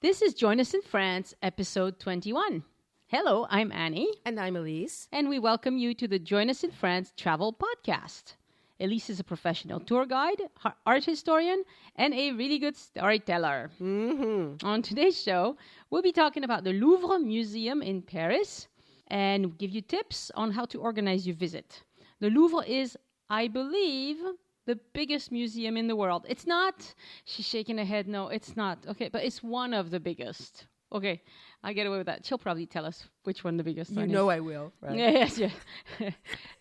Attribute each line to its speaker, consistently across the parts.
Speaker 1: This is Join Us in France, episode 21. Hello, I'm Annie.
Speaker 2: And I'm Elise.
Speaker 1: And we welcome you to the Join Us in France travel podcast. Elise is a professional tour guide, art historian, and a really good storyteller.
Speaker 2: Mm-hmm.
Speaker 1: On today's show, we'll be talking about the Louvre Museum in Paris and give you tips on how to organize your visit. The Louvre is, I believe, the biggest museum in the world. It's not. She's shaking her head. No, it's not. Okay, but it's one of the biggest. Okay, I get away with that. She'll probably tell us which one the biggest one is.
Speaker 2: You know I will, right?
Speaker 1: Yes.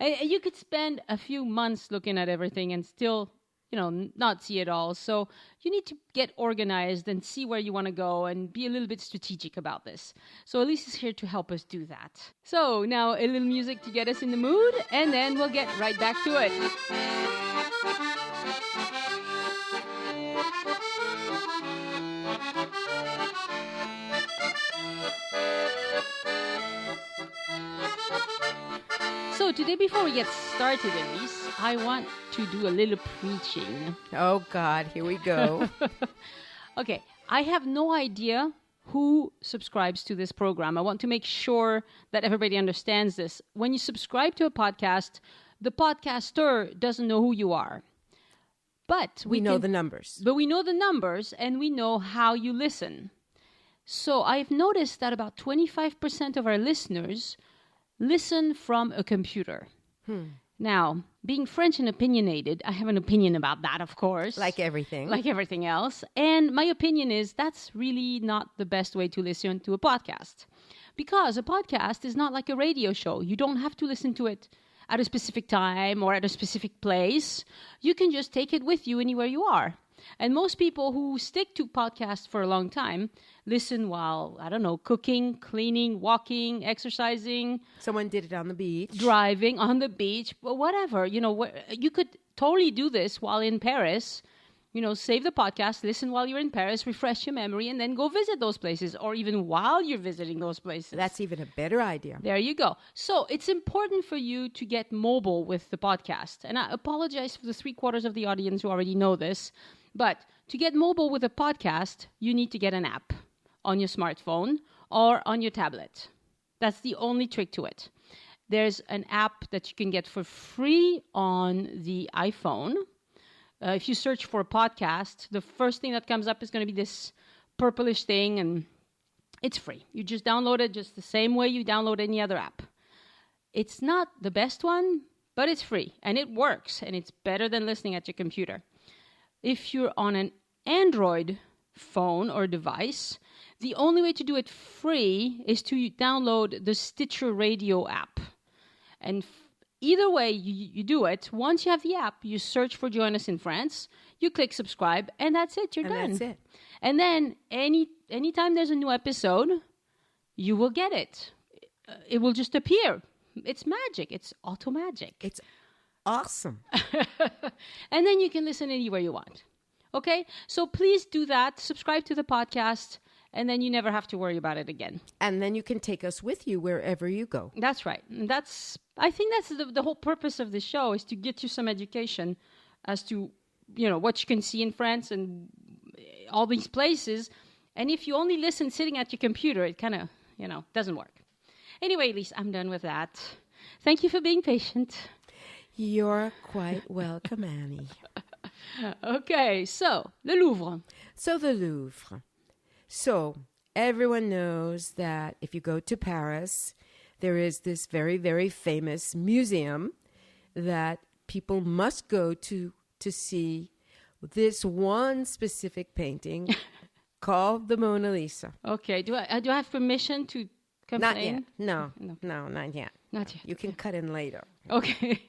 Speaker 1: And you could spend a few months looking at everything and still, not see it all. So you need to get organized and see where you want to go and be a little bit strategic about this. So Elise is here to help us do that. So now a little music to get us in the mood, and then we'll get right back to it. So today, before we get started, Elise, I want to do a little preaching.
Speaker 2: Oh, God, here we go.
Speaker 1: Okay, I have no idea who subscribes to this program. I want to make sure that everybody understands this. When you subscribe to a podcast, the podcaster doesn't know who you are. But
Speaker 2: we know the numbers.
Speaker 1: But we know the numbers, and we know how you listen. So I've noticed that about 25% of our listeners listen from a computer. Now, being French and opinionated, I have an opinion about that, of course.
Speaker 2: Like everything.
Speaker 1: Like everything else. And my opinion is that's really not the best way to listen to a podcast. Because a podcast is not like a radio show. You don't have to listen to it at a specific time or at a specific place. You can just take it with you anywhere you are. And most people who stick to podcasts for a long time listen while, cooking, cleaning, walking, exercising.
Speaker 2: Someone did it on the beach.
Speaker 1: Driving on the beach, whatever. You could totally do this while in Paris. Save the podcast, listen while you're in Paris, refresh your memory, and then go visit those places, or even while you're visiting those places.
Speaker 2: That's even a better idea.
Speaker 1: There you go. So it's important for you to get mobile with the podcast. And I apologize for the 3/4 of the audience who already know this. But to get mobile with a podcast, you need to get an app on your smartphone or on your tablet. That's the only trick to it. There's an app that you can get for free on the iPhone. If you search for a podcast, the first thing that comes up is going to be this purplish thing, and it's free. You just download it just the same way you download any other app. It's not the best one, but it's free, and it works, and it's better than listening at your computer. If you're on an Android phone or device, the only way to do it free is to download the Stitcher Radio app. And either way you do it, once you have the app, you search for Join Us in France, you click subscribe, and that's it. You're done.
Speaker 2: That's it.
Speaker 1: And then anytime there's a new episode, you will get it. It will just appear. It's magic. It's auto magic.
Speaker 2: It's awesome.
Speaker 1: And then you can listen anywhere you want. Okay? So please do that. Subscribe to the podcast, and then you never have to worry about it again.
Speaker 2: And then you can take us with you wherever you go.
Speaker 1: That's right. And I think that's the whole purpose of the show, is to get you some education as to, what you can see in France and all these places. And if you only listen sitting at your computer, it kind of, doesn't work. Anyway, Lise, I'm done with that. Thank you for being patient.
Speaker 2: You're quite welcome, Annie.
Speaker 1: Okay, so the Louvre.
Speaker 2: So the Louvre. So everyone knows that if you go to Paris, there is this very, very famous museum that people must go to see this one specific painting called the Mona Lisa.
Speaker 1: Okay, do I have permission to complain?
Speaker 2: Not yet. No, not yet.
Speaker 1: Not yet.
Speaker 2: You can cut in later.
Speaker 1: Okay.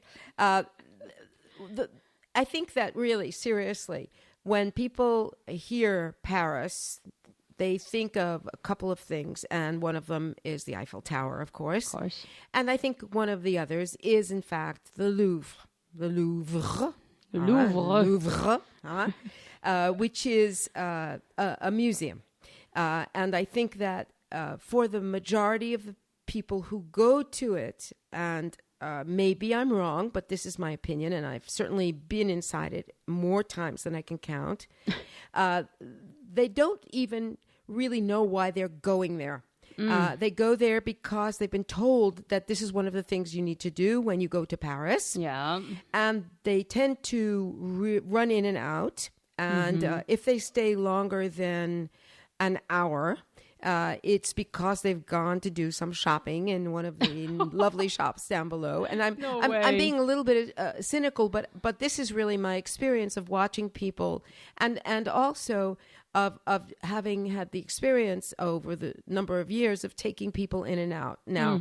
Speaker 2: I think that really, seriously, when people hear Paris, they think of a couple of things, and one of them is the Eiffel Tower, of course. And I think one of the others is, in fact, the Louvre. The Louvre. Which is a museum. And I think that for the majority of the people who go to it, and maybe I'm wrong, but this is my opinion, and I've certainly been inside it more times than I can count, they don't even really know why they're going there. They go there because they've been told that this is one of the things you need to do when you go to Paris.
Speaker 1: Yeah.
Speaker 2: And they tend to run in and out. And if they stay longer than an hour, it's because they've gone to do some shopping in one of the lovely shops down below. And I'm being a little bit cynical, but this is really my experience of watching people, and also of having had the experience over the number of years of taking people in and out. Now,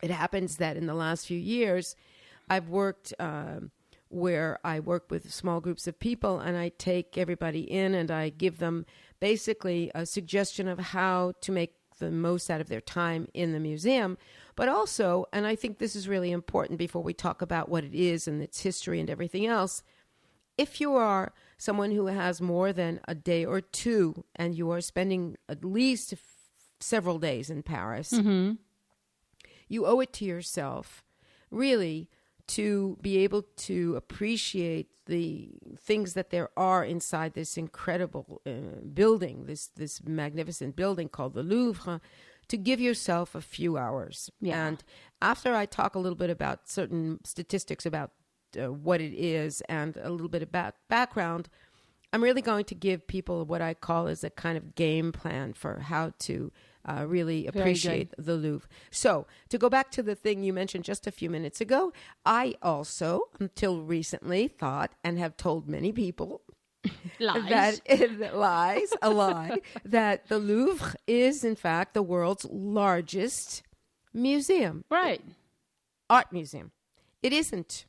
Speaker 2: it happens that in the last few years, I've worked where I work with small groups of people, and I take everybody in and I give them basically a suggestion of how to make the most out of their time in the museum. But also, and I think this is really important before we talk about what it is and its history and everything else, if you are someone who has more than a day or two and you are spending at least several days in Paris, you owe it to yourself, really, to be able to appreciate the things that there are inside this incredible building, this magnificent building called the Louvre, to give yourself a few hours.
Speaker 1: Yeah.
Speaker 2: And after I talk a little bit about certain statistics about what it is and a little bit about background, I'm really going to give people what I call as a kind of game plan for how to really appreciate the Louvre. So to go back to the thing you mentioned just a few minutes ago, I also, until recently, thought and have told many people that the Louvre is in fact the world's largest museum.
Speaker 1: Right.
Speaker 2: Art museum. It isn't.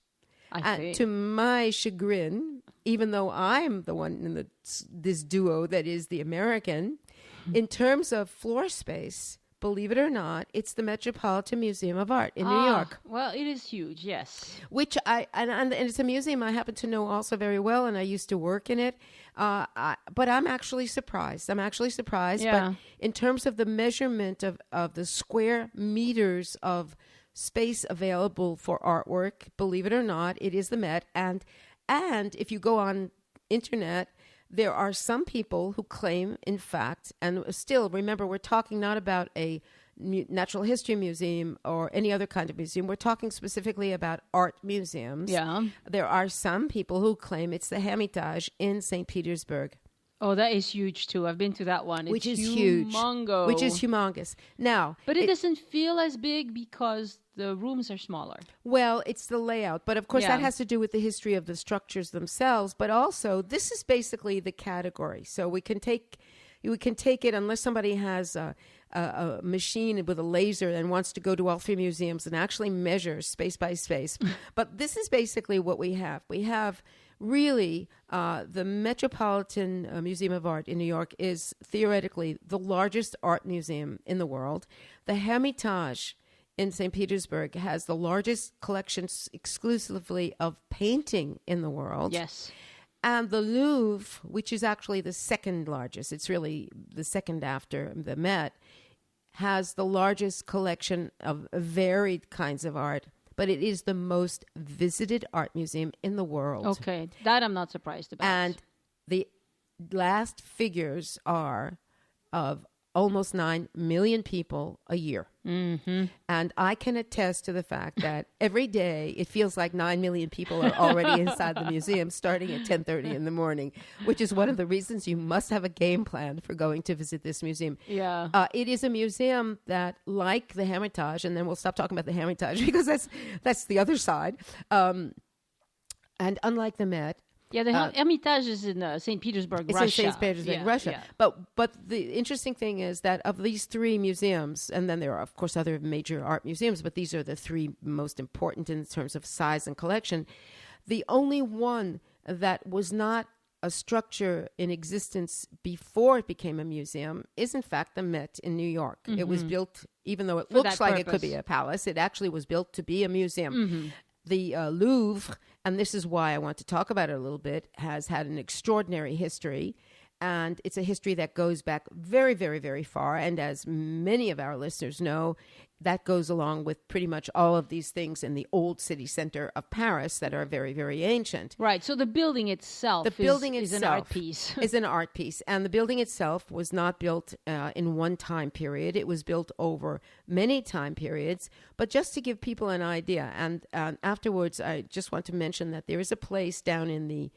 Speaker 1: I see.
Speaker 2: To my chagrin, even though I'm the one in this duo that is the American, in terms of floor space, believe it or not, it's the Metropolitan Museum of Art in New York.
Speaker 1: Well, it is huge, yes.
Speaker 2: Which and it's a museum I happen to know also very well, and I used to work in it. But I'm actually surprised.
Speaker 1: Yeah.
Speaker 2: But in terms of the measurement of the square meters of space available for artwork, believe it or not, it is the Met. And if you go on internet, there are some people who claim, in fact, and still, remember, we're talking not about a natural history museum or any other kind of museum. We're talking specifically about art museums.
Speaker 1: Yeah.
Speaker 2: There are some people who claim it's the Hermitage in St. Petersburg.
Speaker 1: Oh, that is huge too. I've been to that one.
Speaker 2: Which is
Speaker 1: humongous.
Speaker 2: Which is humongous. Now,
Speaker 1: but it doesn't feel as big because the rooms are smaller.
Speaker 2: Well, it's the layout. But of course,
Speaker 1: Yeah.
Speaker 2: that has to do with the history of the structures themselves. But also, this is basically the category. So we can take it unless somebody has a machine with a laser and wants to go to all three museums and actually measure space by space. But this is basically what we have. We have really the Metropolitan Museum of Art in New York is theoretically the largest art museum in the world. The Hermitage in St. Petersburg has the largest collections exclusively of painting in the world.
Speaker 1: Yes.
Speaker 2: And the Louvre, which is actually the second largest, it's really the second after the Met, has the largest collection of varied kinds of art. But it is the most visited art museum in the world.
Speaker 1: Okay, that I'm not surprised about.
Speaker 2: And the last figures are of almost 9 million people a year.
Speaker 1: Mm-hmm.
Speaker 2: And I can attest to the fact that every day it feels like 9 million people are already inside the museum starting at 10:30 in the morning, which is one of the reasons you must have a game plan for going to visit this museum.
Speaker 1: Yeah.
Speaker 2: It is a museum that, like the Hermitage, and then we'll stop talking about the Hermitage because that's the other side. And unlike the Met,
Speaker 1: yeah, the Hermitage is in St. Petersburg,
Speaker 2: it's
Speaker 1: Russia.
Speaker 2: in St. Petersburg, Russia.
Speaker 1: Yeah.
Speaker 2: But the interesting thing is that of these three museums, and then there are, of course, other major art museums, but these are the three most important in terms of size and collection. The only one that was not a structure in existence before it became a museum is, in fact, the Met in New York. Mm-hmm. It was built, even though it looks like it could be a palace, it actually was built to be a museum. Mm-hmm. The Louvre, and this is why I want to talk about it a little bit, has had an extraordinary history. And it's a history that goes back very, very, very far. And as many of our listeners know, that goes along with pretty much all of these things in the old city center of Paris that are very, very ancient.
Speaker 1: Right. So the building itself is an art piece.
Speaker 2: Is an art piece. And the building itself was not built in one time period. It was built over many time periods. But just to give people an idea, and afterwards, I just want to mention that there is a place down in the,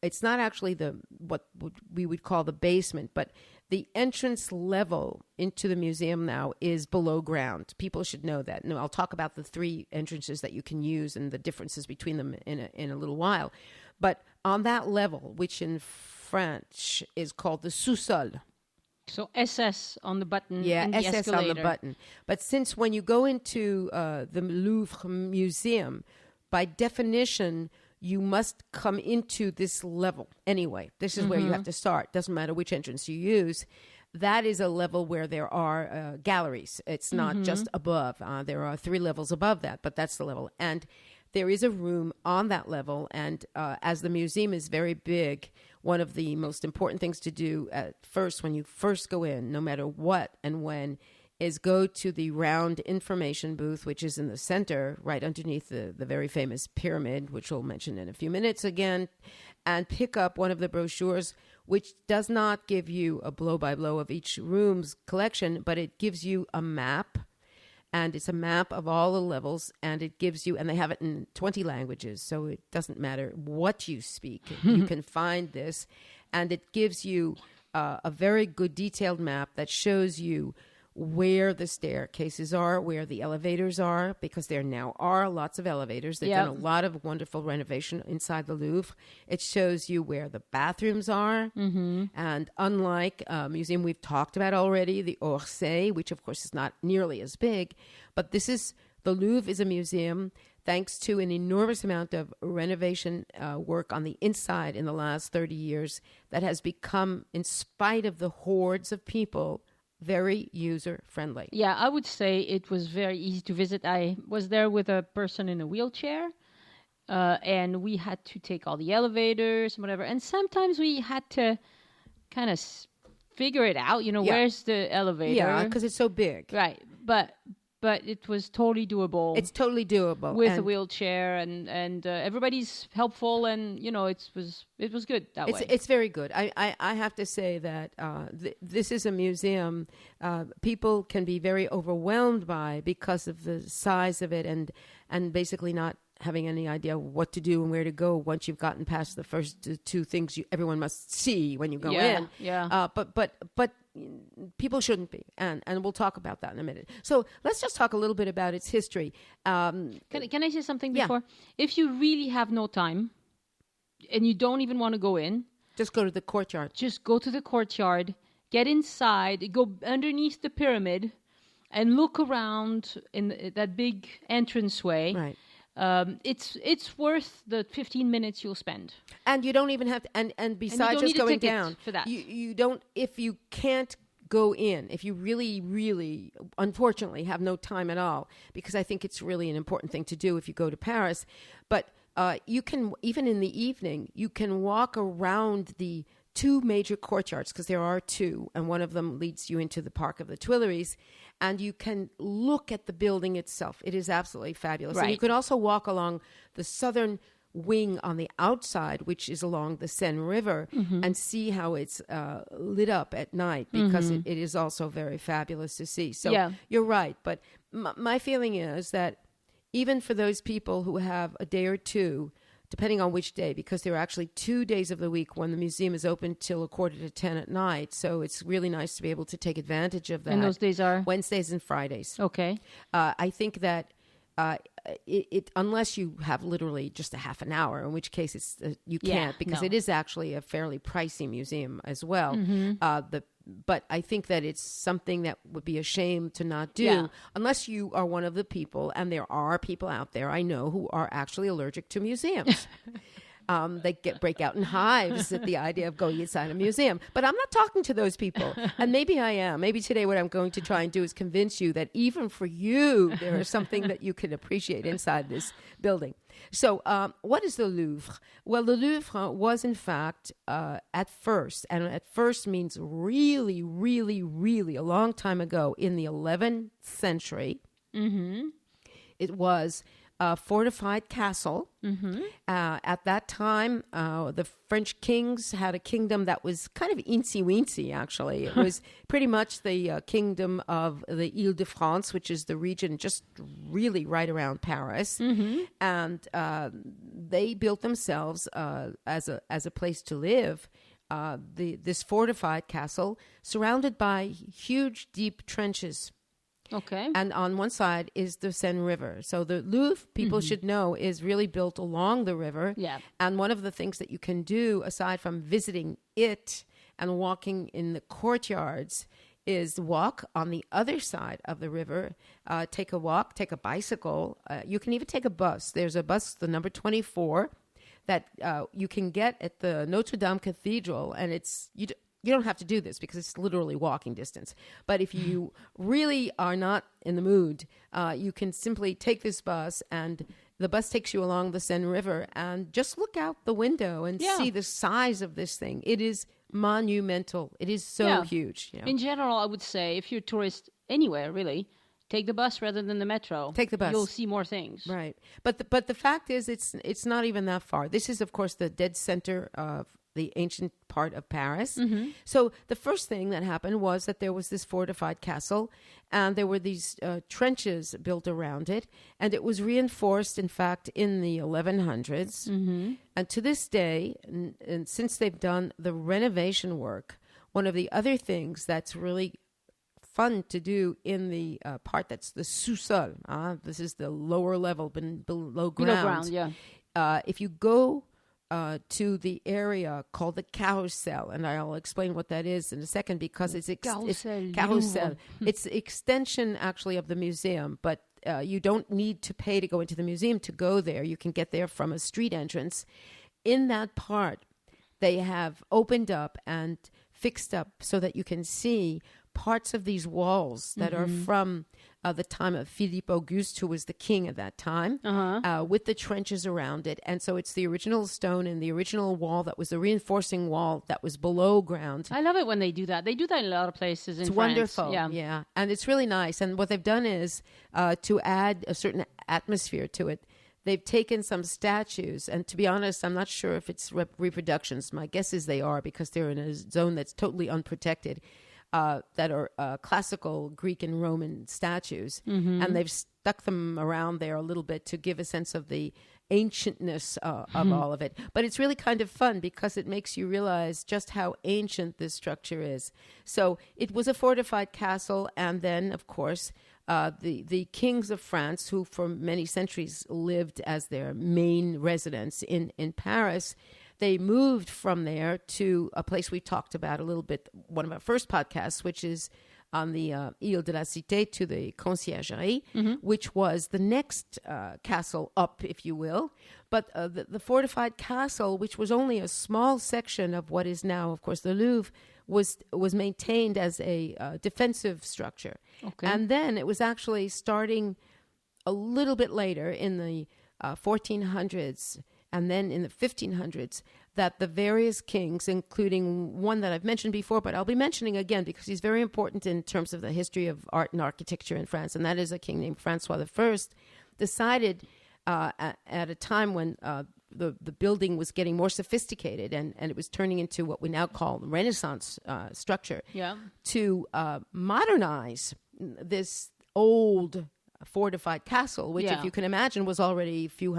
Speaker 2: it's not actually what we would call the basement, but the entrance level into the museum now is below ground. People should know that. And I'll talk about the 3 entrances that you can use and the differences between them in a little while. But on that level, which in French is called the sous-sol.
Speaker 1: So SS on the button.
Speaker 2: Yeah,
Speaker 1: in the
Speaker 2: SS
Speaker 1: escalator.
Speaker 2: on the button. But since when you go into the Louvre Museum, by definition, you must come into this level anyway. This is where you have to start. Doesn't matter which entrance you use. That is a level where there are galleries. It's not just above. There are 3 levels above that, but that's the level. And there is a room on that level. And as the museum is very big, one of the most important things to do at first, when you first go in, no matter what and when, is go to the round information booth, which is in the center, right underneath the very famous pyramid, which we'll mention in a few minutes again, and pick up one of the brochures, which does not give you a blow-by-blow of each room's collection, but it gives you a map, and it's a map of all the levels, and it gives you, and they have it in 20 languages, so it doesn't matter what you speak. You can find this, and it gives you a very good detailed map that shows you where the staircases are, where the elevators are, because there now are lots of elevators. They've done a lot of wonderful renovation inside the Louvre. It shows you where the bathrooms are. And unlike a museum we've talked about already, the Orsay, which of course is not nearly as big, but the Louvre is a museum thanks to an enormous amount of renovation work on the inside in the last 30 years that has become, in spite of the hordes of people, very user-friendly.
Speaker 1: Yeah, I would say it was very easy to visit. I was there with a person in a wheelchair, and we had to take all the elevators and whatever. And sometimes we had to kind of figure it out, where's the elevator?
Speaker 2: Yeah, because it's so big.
Speaker 1: Right, but it was totally doable.
Speaker 2: It's totally doable.
Speaker 1: With a wheelchair, and everybody's helpful, and, it was good that way.
Speaker 2: It's very good. I have to say that this is a museum people can be very overwhelmed by because of the size of it and basically not having any idea what to do and where to go once you've gotten past the first 2 things everyone must see when you go in.
Speaker 1: Yeah.
Speaker 2: But people shouldn't be, and we'll talk about that in a minute. So let's just talk a little bit about its history.
Speaker 1: Can I say something before? Yeah. If you really have no time and you don't even want to go in,
Speaker 2: just go to the courtyard.
Speaker 1: Just go to the courtyard, get inside, go underneath the pyramid, and look around in that big entranceway.
Speaker 2: Right.
Speaker 1: It's worth the 15 minutes you'll spend.
Speaker 2: And you don't even have to, and besides just going down,
Speaker 1: for that.
Speaker 2: You don't, if you can't go in, if you really, really, unfortunately, have no time at all, because I think it's really an important thing to do if you go to Paris, but you can, even in the evening, you can walk around the 2 major courtyards, because there are 2, and one of them leads you into the Park of the Tuileries, and you can look at the building itself. It is absolutely fabulous.
Speaker 1: Right.
Speaker 2: And you can also walk along the southern wing on the outside, which is along the Seine River, and see how it's lit up at night, because it is also very fabulous to see. So you're right. But my feeling is that even for those people who have a day or 2, depending on which day, because there are actually 2 days of the week when the museum is open till 9:45 at night. So it's really nice to be able to take advantage of that.
Speaker 1: And those days are?
Speaker 2: Wednesdays and Fridays.
Speaker 1: Okay.
Speaker 2: I think that unless you have literally just a half an hour, in which case you can't, because it is actually a fairly pricey museum as well. But I think that it's something that would be a shame to not do unless you are one of the people, and there are people out there I know who are actually allergic to museums. They break out in hives at the idea of going inside a museum. But I'm not talking to those people. And maybe I am. Maybe today what I'm going to try and do is convince you that even for you, there is something that you can appreciate inside this building. So what is the Louvre? Well, the Louvre was, in fact, at first, and at first means really, really, really a long time ago, in the 11th century, it was a fortified castle. At that time, the French kings had a kingdom that was kind of eensy-weensy, actually. It was pretty much the kingdom of the Ile-de-France, which is the region just really right around Paris. And they built themselves as a place to live. This fortified castle surrounded by huge, deep trenches.
Speaker 1: Okay.
Speaker 2: And on one side is the Seine River. So the Louvre, people should know, is really built along the river.
Speaker 1: Yeah.
Speaker 2: And one of the things that you can do, aside from visiting it and walking in the courtyards, is walk on the other side of the river, take a walk, take a bicycle. You can even take a bus. There's a bus, the number 24, that you can get at the Notre Dame Cathedral. And it's... You don't have to do this because it's literally walking distance. But if you really are not in the mood, you can simply take this bus, and the bus takes you along the Seine River, and just look out the window and see the size of this thing. It is monumental. It is so huge.
Speaker 1: In general, I would say if you're a tourist anywhere, really, take the bus rather than the metro.
Speaker 2: Take the bus.
Speaker 1: You'll see more things.
Speaker 2: Right. But the fact is, it's not even that far. This is, of course, the dead center of the ancient part of Paris. So the first thing that happened was that there was this fortified castle, and there were these trenches built around it, and it was reinforced, in fact, in the 1100s. And to this day, and since they've done the renovation work, one of the other things that's really fun to do in the part that's the sous-sol, this is the lower level below ground.
Speaker 1: Below ground, yeah.
Speaker 2: If you go to the area called the Carousel, and I'll explain what that is in a second, because it's Carousel. It's extension, actually, of the museum, but you don't need to pay to go into the museum to go there. You can get there from a street entrance. In that part, they have opened up and fixed up so that you can see parts of these walls that are from the time of Philippe Auguste, who was the king at that time, with the trenches around it. And so it's the original stone and the original wall that was the reinforcing wall that was below ground.
Speaker 1: I love it when they do that. They do that in a lot of places in France.
Speaker 2: It's wonderful. Yeah. And it's really nice. And what they've done is to add a certain atmosphere to it, they've taken some statues, and to be honest, I'm not sure if it's reproductions. My guess is they are, because they're in a zone that's totally unprotected. That are classical Greek and Roman statues. And they've stuck them around there a little bit to give a sense of the ancientness of all of it. But it's really kind of fun because it makes you realize just how ancient this structure is. So it was a fortified castle, and then, of course, the kings of France, who for many centuries lived as their main residence in Paris, they moved from there to a place we talked about a little bit, one of our first podcasts, which is on the Ile de la Cité, to the Conciergerie, which was the next castle up, if you will. But the fortified castle, which was only a small section of what is now, of course, the Louvre, was maintained as a defensive structure. Okay. And then it was actually starting a little bit later in the 1400s, and then in the 1500s, that the various kings, including one that I've mentioned before, but I'll be mentioning again because he's very important in terms of the history of art and architecture in France, and that is a king named Francois I, decided at a time when the building was getting more sophisticated and it was turning into what we now call the Renaissance structure, to modernize this old fortified castle, which, if you can imagine, was already a few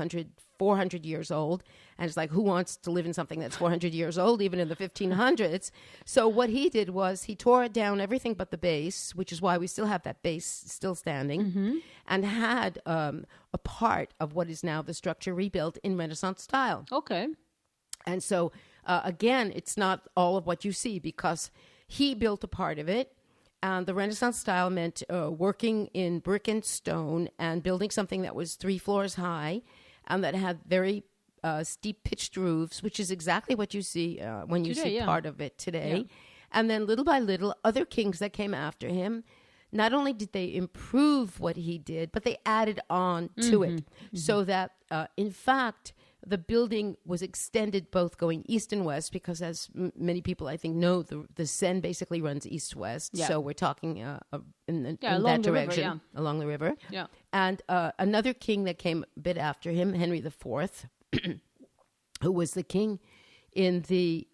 Speaker 2: 400 years old. And it's like, who wants to live in something that's 400 years old, even in the 1500s? So what he did was he tore it down, everything but the base, which is why we still have that base still standing, and had a part of what is now the structure rebuilt in Renaissance style.
Speaker 1: Okay.
Speaker 2: And so, again, it's not all of what you see, because he built a part of it. And the Renaissance style meant working in brick and stone and building something that was 3 floors high and that had very steep pitched roofs, which is exactly what you see when you
Speaker 1: Today,
Speaker 2: see part of it today.
Speaker 1: Yeah.
Speaker 2: And then little by little, other kings that came after him, not only did they improve what he did, but they added on to it. So that, in fact, the building was extended both going east and west because, as many people I think know, the Seine basically runs east-west.
Speaker 1: Yeah.
Speaker 2: So we're talking in
Speaker 1: along
Speaker 2: that
Speaker 1: the river,
Speaker 2: direction, along the river.
Speaker 1: Yeah.
Speaker 2: And another king that came a bit after him, Henry IV, who was the king in the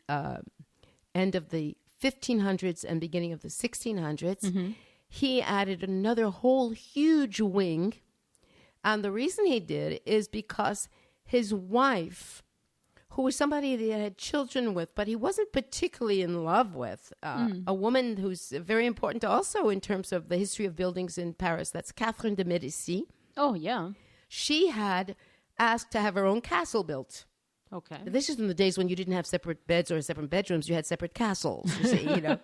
Speaker 2: end of the 1500s and beginning of the 1600s, he added another whole huge wing. And the reason he did is because his wife, who was somebody that he had children with, but he wasn't particularly in love with, a woman who's very important also in terms of the history of buildings in Paris, that's Catherine de Medici.
Speaker 1: Oh, yeah.
Speaker 2: She had asked to have her own castle built.
Speaker 1: Okay.
Speaker 2: This is in the days when you didn't have separate beds or separate bedrooms; you had separate castles. You see,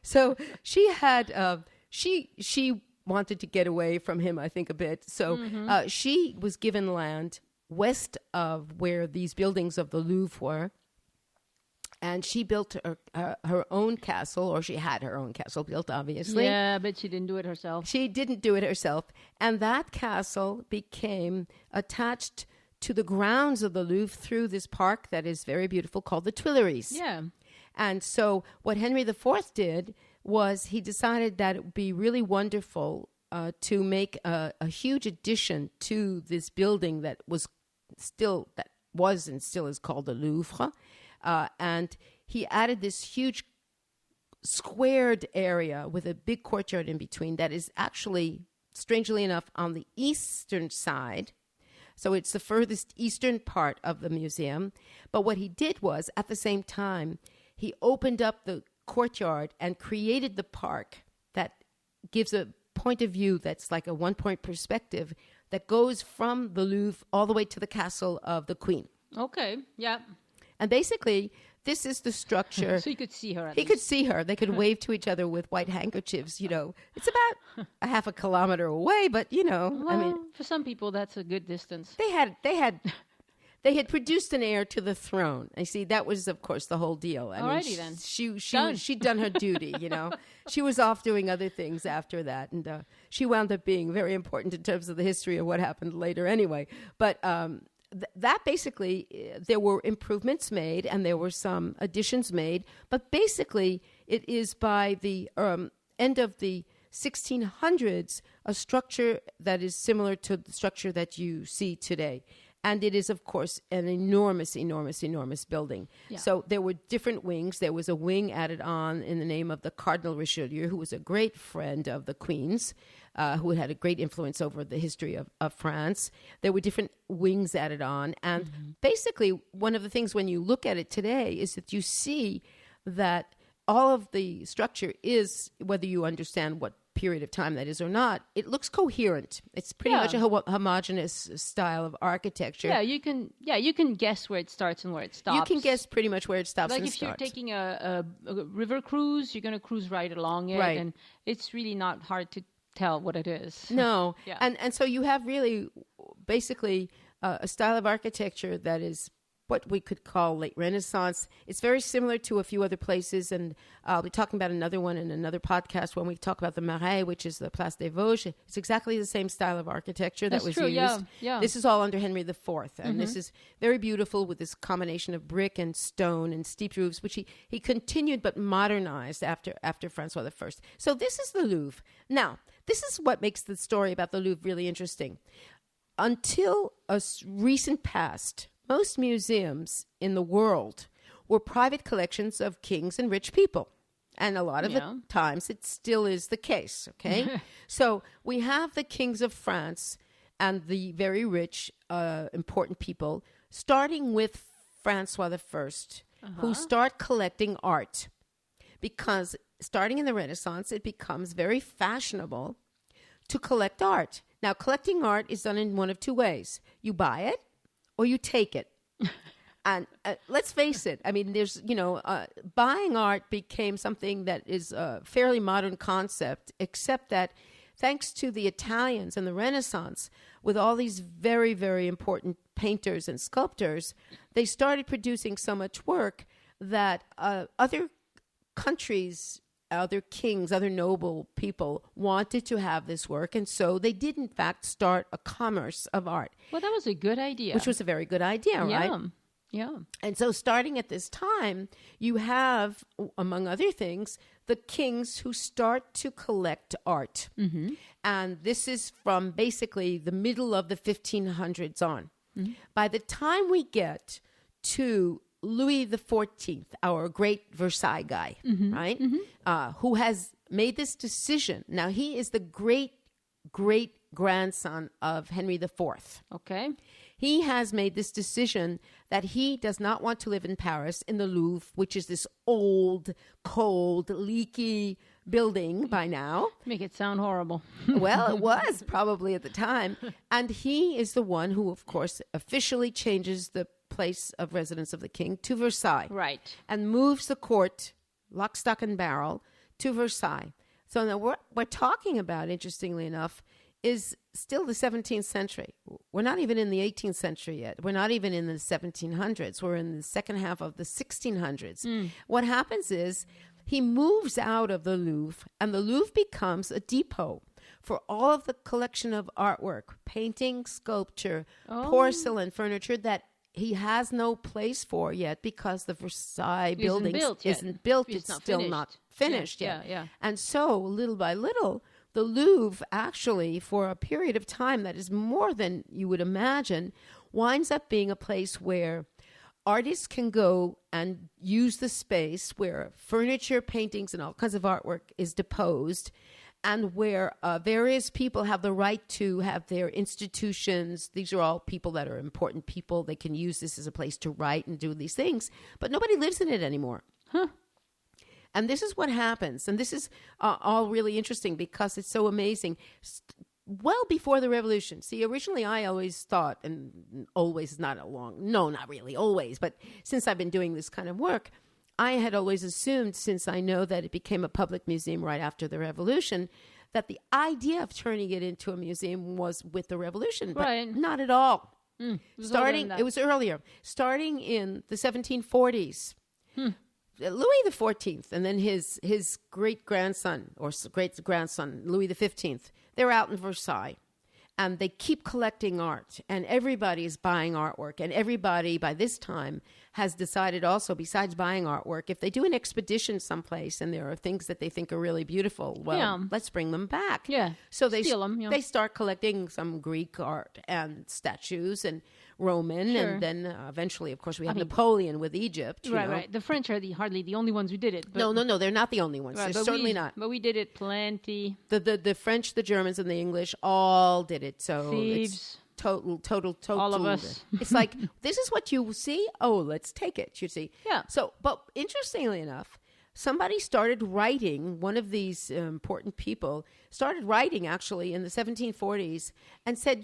Speaker 2: So she had she wanted to get away from him, I think, a bit. So she was given land west of where these buildings of the Louvre were, and she built her own castle, or she had her own castle built, obviously.
Speaker 1: Yeah, but she didn't do it herself.
Speaker 2: She didn't do it herself, and that castle became attached to the grounds of the Louvre through this park that is very beautiful called the Tuileries.
Speaker 1: Yeah.
Speaker 2: And so what Henry IV did was he decided that it would be really wonderful to make a huge addition to this building that was and still is called the Louvre. And he added this huge squared area with a big courtyard in between that is actually, strangely enough, on the eastern side. So it's the furthest eastern part of the museum. But what he did was, at the same time, he opened up the courtyard and created the park that gives a point of view that's like a one-point perspective that goes from the Louvre all the way to the castle of the Queen.
Speaker 1: Okay, yeah.
Speaker 2: And basically, this is the structure.
Speaker 1: So you could see her.
Speaker 2: He could see her. They could wave to each other with white handkerchiefs. It's about a half a kilometer away, but
Speaker 1: Well,
Speaker 2: I mean,
Speaker 1: for some people, that's a good distance.
Speaker 2: they had produced an heir to the throne. I see that was, of course, the whole deal. I
Speaker 1: Alrighty
Speaker 2: mean,
Speaker 1: then.
Speaker 2: she'd done her duty. She was off doing other things after that, and she wound up being very important in terms of the history of what happened later. Anyway, but that basically, there were improvements made and there were some additions made, but basically it is by the end of the 1600s a structure that is similar to the structure that you see today. And it is, of course, an enormous, enormous, enormous building.
Speaker 1: Yeah.
Speaker 2: So there were different wings. There was a wing added on in the name of the Cardinal Richelieu, who was a great friend of the Queen's, who had a great influence over the history of France. There were different wings added on. And basically, one of the things when you look at it today is that you see that all of the structure is, whether you understand what period of time that is or not, it looks coherent. It's pretty much a homogeneous style of architecture.
Speaker 1: Yeah, you can guess where it starts and where it stops.
Speaker 2: You can guess pretty much where it stops
Speaker 1: like
Speaker 2: and
Speaker 1: if
Speaker 2: starts.
Speaker 1: you're taking a river cruise, you're going to cruise right along it,
Speaker 2: Right.
Speaker 1: and it's really not hard to tell what it is.
Speaker 2: No.
Speaker 1: Yeah.
Speaker 2: And so you have really basically a style of architecture that is what we could call late Renaissance. It's very similar to a few other places, and I'll be talking about another one in another podcast when we talk about the Marais, which is the Place des Vosges. It's exactly the same style of architecture that was
Speaker 1: true,
Speaker 2: used.
Speaker 1: yeah.
Speaker 2: This is all under Henry IV, and this is very beautiful with this combination of brick and stone and steep roofs, which he continued but modernized after Francois I. So this is the Louvre. Now, this is what makes the story about the Louvre really interesting. Until a recent past, most museums in the world were private collections of kings and rich people. And a lot of the times it still is the case, okay? So we have the kings of France and the very rich, important people, starting with Francois I, who start collecting art. Because starting in the Renaissance, it becomes very fashionable to collect art. Now, collecting art is done in one of two ways. You buy it, or you take it. And let's face it, I mean, there's, buying art became something that is a fairly modern concept, except that thanks to the Italians and the Renaissance, with all these very, very important painters and sculptors, they started producing so much work that other countries, other kings, other noble people wanted to have this work. And so they did, in fact, start a commerce of art.
Speaker 1: Well, that was a good idea.
Speaker 2: Which was a very good idea, right?
Speaker 1: Yeah.
Speaker 2: And so starting at this time, you have, among other things, the kings who start to collect art. Mm-hmm. And this is from basically the middle of the 1500s on. Mm-hmm. By the time we get to Louis XIV, our great Versailles guy, mm-hmm. right? Mm-hmm. Who has made this decision. Now, he is the great-grandson of Henry IV.
Speaker 1: Okay.
Speaker 2: He has made this decision that he does not want to live in Paris in the Louvre, which is this old, cold, leaky building by now.
Speaker 1: Make it sound horrible.
Speaker 2: Well, it was probably at the time. And he is the one who, of course, officially changes the place of residence of the king to Versailles.
Speaker 1: Right.
Speaker 2: And moves the court, lock, stock, and barrel, to Versailles. So now what we're talking about, interestingly enough, is still the 17th century. We're not even in the 18th century yet. We're not even in the 1700s. We're in the second half of the 1600s. What happens is he moves out of the Louvre, and the Louvre becomes a depot for all of the collection of artwork, painting, sculpture, porcelain, furniture that he has no place for yet because the Versailles building isn't built. It's still not finished yet.
Speaker 1: Yeah.
Speaker 2: And so, little by little, the Louvre actually, for a period of time that is more than you would imagine, winds up being a place where artists can go and use the space, where furniture, paintings, and all kinds of artwork is deposed, and where various people have the right to have their institutions. These are all people that are important people. They can use this as a place to write and do these things, but nobody lives in it anymore. And this is what happens. And this is all really interesting because it's so amazing. Well before the revolution. See, originally I always thought, and always is not not really always, but since I've been doing this kind of work, I had always assumed, since I know that it became a public museum right after the revolution, that the idea of turning it into a museum was with the revolution, but not at all. It was earlier. Starting in the 1740s. Louis XIV and then his great-grandson or great-grandson, Louis XV, they're out in Versailles. And they keep collecting art, and everybody is buying artwork. And everybody, by this time, has decided also, besides buying artwork, if they do an expedition someplace and there are things that they think are really beautiful, let's bring them back.
Speaker 1: Yeah,
Speaker 2: so they
Speaker 1: steal them.
Speaker 2: They start collecting some Greek art and statues and Roman, and then eventually, of course, we have Napoleon with Egypt.
Speaker 1: Right. The French are hardly the only ones who did it. But
Speaker 2: No, they're not the only ones.
Speaker 1: Right,
Speaker 2: they're certainly not.
Speaker 1: But we did it plenty.
Speaker 2: The French, the Germans, and the English all did it. So
Speaker 1: Thieves.
Speaker 2: It's total.
Speaker 1: All of us.
Speaker 2: It's like, this is what you see. Oh, let's take it. You see.
Speaker 1: Yeah.
Speaker 2: So, but interestingly enough, somebody started writing. One of these important people started writing actually in the 1740s and said,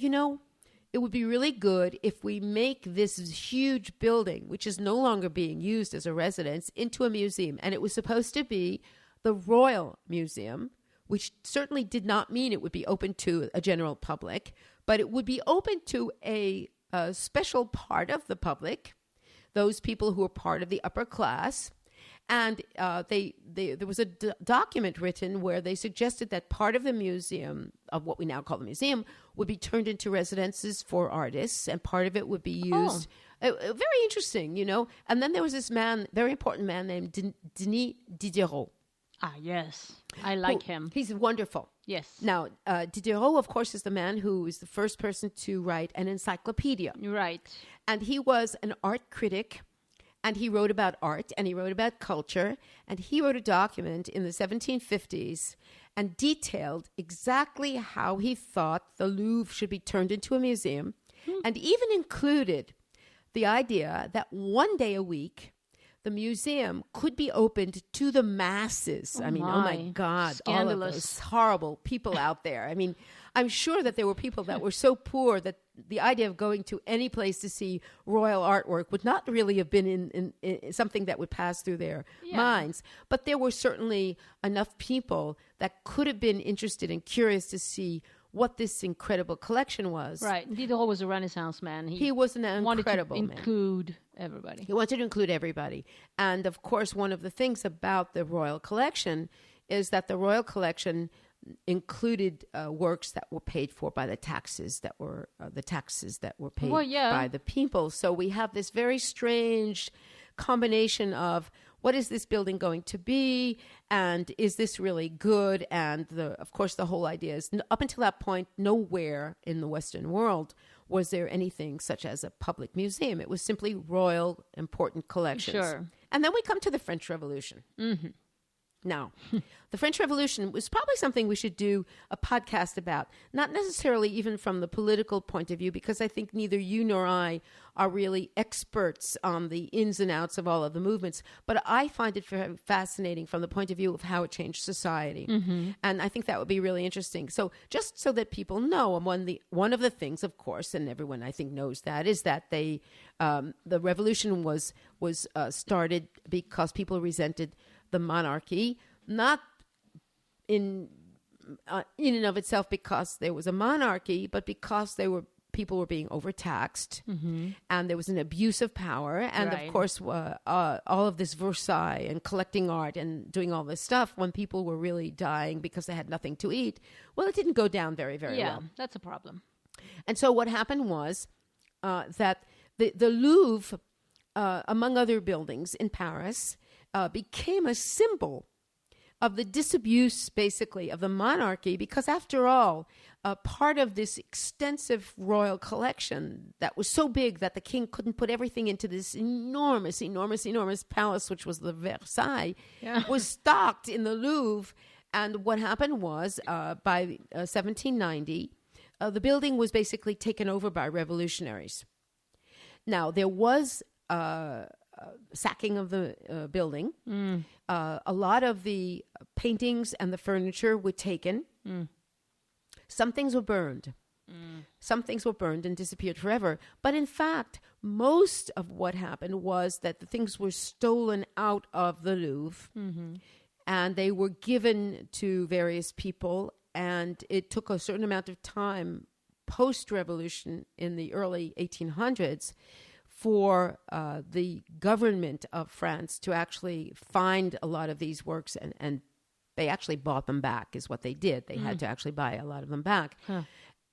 Speaker 2: it would be really good if we make this huge building, which is no longer being used as a residence, into a museum. And it was supposed to be the Royal Museum, which certainly did not mean it would be open to a general public, but it would be open to a special part of the public, those people who are part of the upper class. And there was a document written where they suggested that part of the museum, of what we now call the museum, would be turned into residences for artists, and part of it would be used. Very interesting, And then there was this man, very important man named Denis Diderot.
Speaker 1: Ah, yes. I like him.
Speaker 2: He's wonderful.
Speaker 1: Yes.
Speaker 2: Now, Diderot, of course, is the man who is the first person to write an encyclopedia.
Speaker 1: Right.
Speaker 2: And he was an art critic. And he wrote about art, and he wrote about culture, and he wrote a document in the 1750s and detailed exactly how he thought the Louvre should be turned into a museum, and even included the idea that one day a week, the museum could be opened to the masses. Oh my God,
Speaker 1: Scandalous.
Speaker 2: all of those horrible people out there. I'm sure that there were people that were so poor that the idea of going to any place to see royal artwork would not really have been in something that would pass through their minds. But there were certainly enough people that could have been interested and curious to see what this incredible collection was.
Speaker 1: Right. Diderot was a Renaissance man.
Speaker 2: He was an incredible
Speaker 1: wanted to include everybody.
Speaker 2: He wanted to include everybody. And of course, one of the things about the royal collection is that the royal collection included works that were paid for by the taxes that were paid by the people. So we have this very strange combination of what is this building going to be, and is this really good? And of course, the whole idea is up until that point, nowhere in the Western world was there anything such as a public museum. It was simply royal, important collections.
Speaker 1: Sure.
Speaker 2: And then we come to the French Revolution.
Speaker 1: Mm-hmm.
Speaker 2: Now, the French Revolution was probably something we should do a podcast about, not necessarily even from the political point of view, because I think neither you nor I are really experts on the ins and outs of all of the movements, but I find it very fascinating from the point of view of how it changed society. Mm-hmm. And I think that would be really interesting. So just so that people know, and one of the things, of course, and everyone I think knows that, is that the revolution was started because people resented the monarchy, not in and of itself because there was a monarchy, but because people were being overtaxed, mm-hmm. and there was an abuse of power, and of course all of this Versailles and collecting art and doing all this stuff when people were really dying because they had nothing to eat. Well, it didn't go down very well.
Speaker 1: Yeah, that's a problem.
Speaker 2: And so what happened was that the Louvre, among other buildings in Paris, became a symbol of the disabuse, basically, of the monarchy, because after all, part of this extensive royal collection that was so big that the king couldn't put everything into this enormous palace, which was the Versailles, was stocked in the Louvre. And what happened was, by 1790, the building was basically taken over by revolutionaries. Now, there was sacking of the building. A lot of the paintings and the furniture were taken. Some things were burned. Some things were burned and disappeared forever. But in fact, most of what happened was that the things were stolen out of the Louvre, and they were given to various people. And it took a certain amount of time post-revolution in the early 1800s for the government of France to actually find a lot of these works, and they actually bought them back, is what they did. They had to actually buy a lot of them back.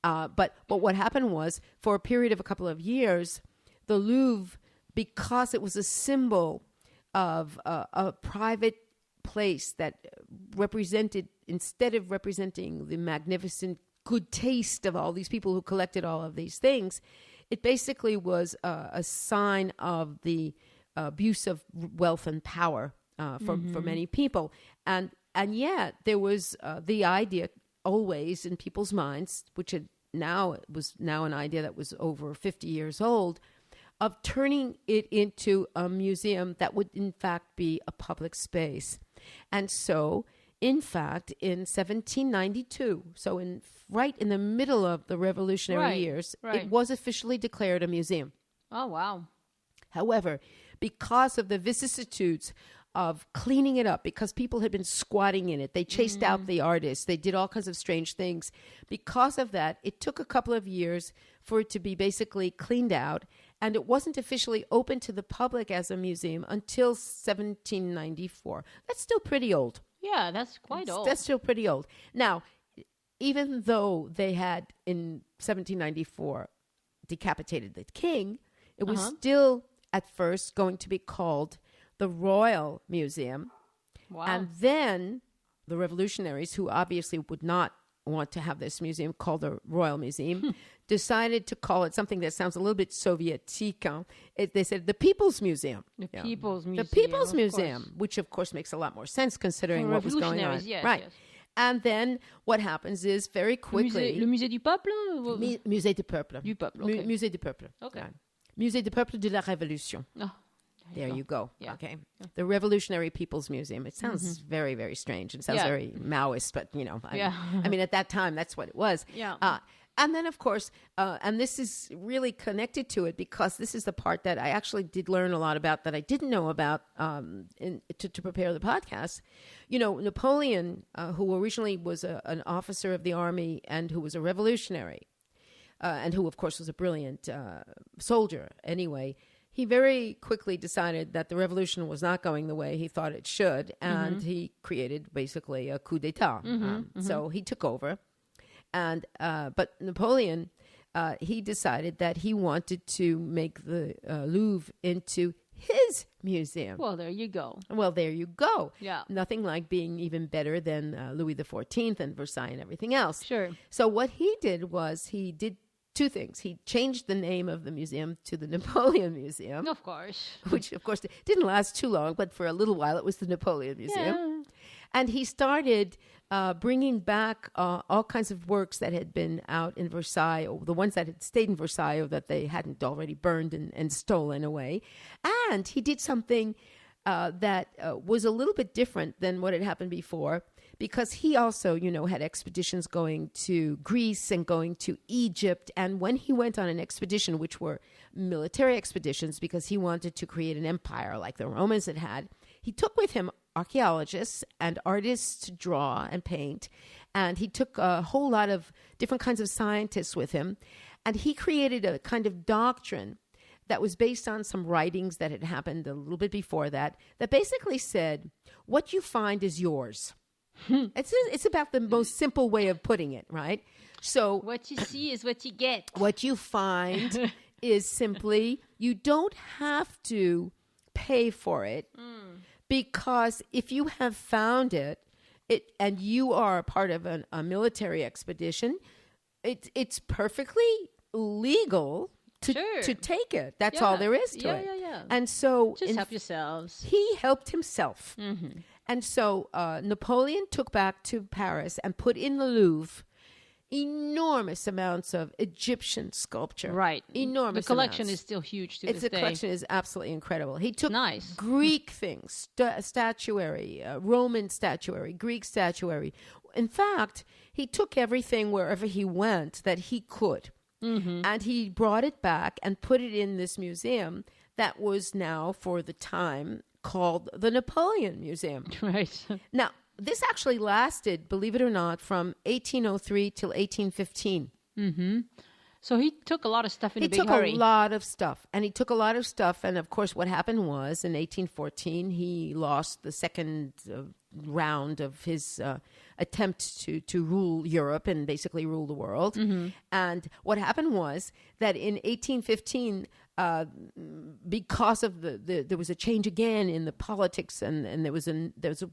Speaker 2: But what happened was, for a period of a couple of years, the Louvre, because it was a symbol of a private place that represented, instead of representing the magnificent good taste of all these people who collected all of these things, it basically was a sign of the abuse of wealth and power for many people. And yet there was the idea always in people's minds, which was now an idea that was over 50 years old, of turning it into a museum that would in fact be a public space. And so, in fact, in 1792, so right in the middle of the revolutionary years, it was officially declared a museum.
Speaker 1: Oh, wow.
Speaker 2: However, because of the vicissitudes of cleaning it up, because people had been squatting in it, they chased out the artists, they did all kinds of strange things. Because of that, it took a couple of years for it to be basically cleaned out, and it wasn't officially open to the public as a museum until 1794. That's still pretty old.
Speaker 1: Yeah, that's quite old.
Speaker 2: That's still pretty old. Now, even though they had, in 1794, decapitated the king, it was still, at first, going to be called the Royal Museum.
Speaker 1: Wow.
Speaker 2: And then the revolutionaries, who obviously would not want to have this museum called the Royal Museum, decided to call it something that sounds a little bit Sovietique. They said the People's Museum.
Speaker 1: The People's Museum.
Speaker 2: The People's Museum, which of course makes a lot more sense considering what was going on.
Speaker 1: Yes,
Speaker 2: right.
Speaker 1: Yes.
Speaker 2: And then what happens is very quickly...
Speaker 1: Le Musée du Peuple?
Speaker 2: Musée du Peuple.
Speaker 1: Du Peuple, okay.
Speaker 2: Musée du Peuple.
Speaker 1: Okay.
Speaker 2: Yeah. Musée du Peuple de la Révolution.
Speaker 1: Oh.
Speaker 2: There you go.
Speaker 1: Yeah.
Speaker 2: Okay. The Revolutionary People's Museum. It sounds very, very strange. It sounds very Maoist, but, I mean, at that time, that's what it was.
Speaker 1: Yeah.
Speaker 2: And then, of course, and this is really connected to it because this is the part that I actually did learn a lot about that I didn't know about to prepare the podcast. You know, Napoleon, who originally was an officer of the army and who was a revolutionary, and who, of course, was a brilliant soldier anyway, he very quickly decided that the revolution was not going the way he thought it should, and he created basically a coup d'etat. So he took over. And but Napoleon, he decided that he wanted to make the Louvre into his museum.
Speaker 1: Well, there you go.
Speaker 2: Well, there you go.
Speaker 1: Yeah.
Speaker 2: Nothing like being even better than Louis XIV and Versailles and everything else.
Speaker 1: Sure.
Speaker 2: So what he did was he did two things. He changed the name of the museum to the Napoleon Museum.
Speaker 1: Of course.
Speaker 2: Which, of course, didn't last too long, but for a little while it was the Napoleon Museum.
Speaker 1: Yeah.
Speaker 2: And he started bringing back all kinds of works that had been out in Versailles, or the ones that had stayed in Versailles or that they hadn't already burned and stolen away. And he did something that was a little bit different than what had happened before, because he also, you know, had expeditions going to Greece and going to Egypt. And when he went on an expedition, which were military expeditions, because he wanted to create an empire like the Romans had had, he took with him archaeologists and artists to draw and paint. And he took a whole lot of different kinds of scientists with him. And he created a kind of doctrine that was based on some writings that had happened a little bit before that, that basically said, what you find is yours. It's about the most simple way of putting it, right? So
Speaker 1: what you see is what you get.
Speaker 2: What you find is simply, you don't have to pay for it, because if you have found it and you are part of a military expedition, it's perfectly legal to take it. That's all there is to it.
Speaker 1: Yeah.
Speaker 2: And so
Speaker 1: just help yourselves.
Speaker 2: He helped himself. And so Napoleon took back to Paris and put in the Louvre enormous amounts of Egyptian sculpture.
Speaker 1: Right.
Speaker 2: Enormous
Speaker 1: The collection
Speaker 2: amounts.
Speaker 1: is still huge to this day.
Speaker 2: The collection is absolutely incredible. He took
Speaker 1: Nice.
Speaker 2: Greek things, statuary, Roman statuary, Greek statuary. In fact, he took everything wherever he went that he could. And he brought it back and put it in this museum that was now, for the time, called the Napoleon Museum.
Speaker 1: Right.
Speaker 2: Now, this actually lasted, believe it or not, from 1803 till 1815.
Speaker 1: So he took a lot of stuff in
Speaker 2: He
Speaker 1: a big
Speaker 2: took
Speaker 1: hurry.
Speaker 2: a lot of stuff. And he took a lot of stuff. And, of course, what happened was, in 1814, he lost the second round of his attempt to rule Europe and basically rule the world. And what happened was that in 1815, because of there was a change again in the politics, and there was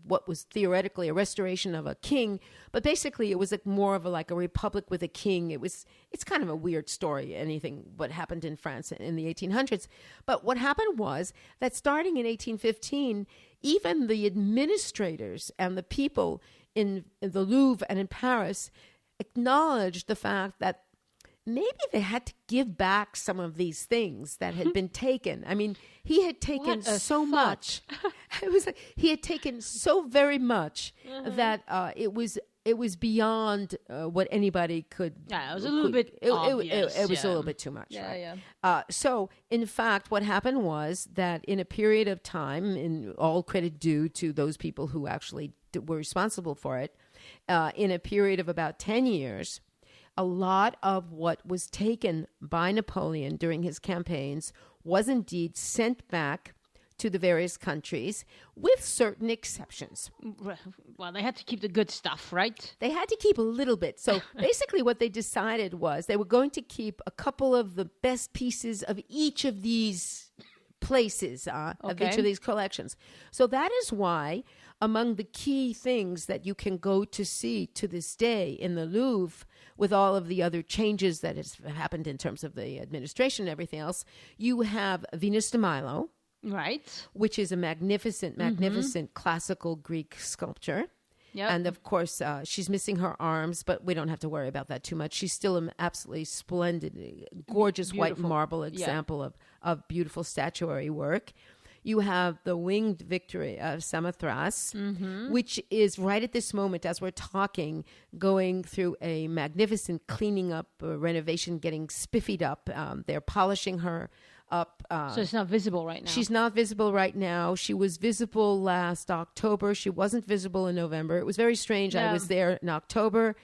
Speaker 2: what was theoretically a restoration of a king, but basically it was more of like a republic with a king. It's kind of a weird story, anything what happened in France in the 1800s. But what happened was that starting in 1815, even the administrators and the people in the Louvre and in Paris acknowledged the fact that maybe they had to give back some of these things that had been taken. I mean, he had taken so much. It was he had taken so very much that it was beyond what anybody could.
Speaker 1: Yeah, it was a little bit obvious.
Speaker 2: It was a little bit too much.
Speaker 1: Yeah,
Speaker 2: right? So, in fact, what happened was that in a period of time, in all credit due to those people who actually were responsible for it, in a period of about 10 years, a lot of what was taken by Napoleon during his campaigns was indeed sent back to the various countries, with certain exceptions.
Speaker 1: Well, they had to keep the good stuff, right?
Speaker 2: They had to keep a little bit. So basically what they decided was they were going to keep a couple of the best pieces of each of these places, of each of these collections. So that is why among the key things that you can go to see to this day in the Louvre, with all of the other changes that has happened in terms of the administration and everything else, you have Venus de Milo,
Speaker 1: right,
Speaker 2: which is a magnificent classical Greek sculpture.
Speaker 1: Yep.
Speaker 2: And of course, she's missing her arms, but we don't have to worry about that too much. She's still an absolutely splendid, gorgeous white marble example of beautiful statuary work. you have the winged victory of Samothrace, which is right at this moment, as we're talking, going through a magnificent cleaning up, renovation, getting spiffied up. They're polishing her up.
Speaker 1: So it's not visible right now.
Speaker 2: She's not visible right now. She was visible last October. She wasn't visible in November. It was very strange. I was there in October.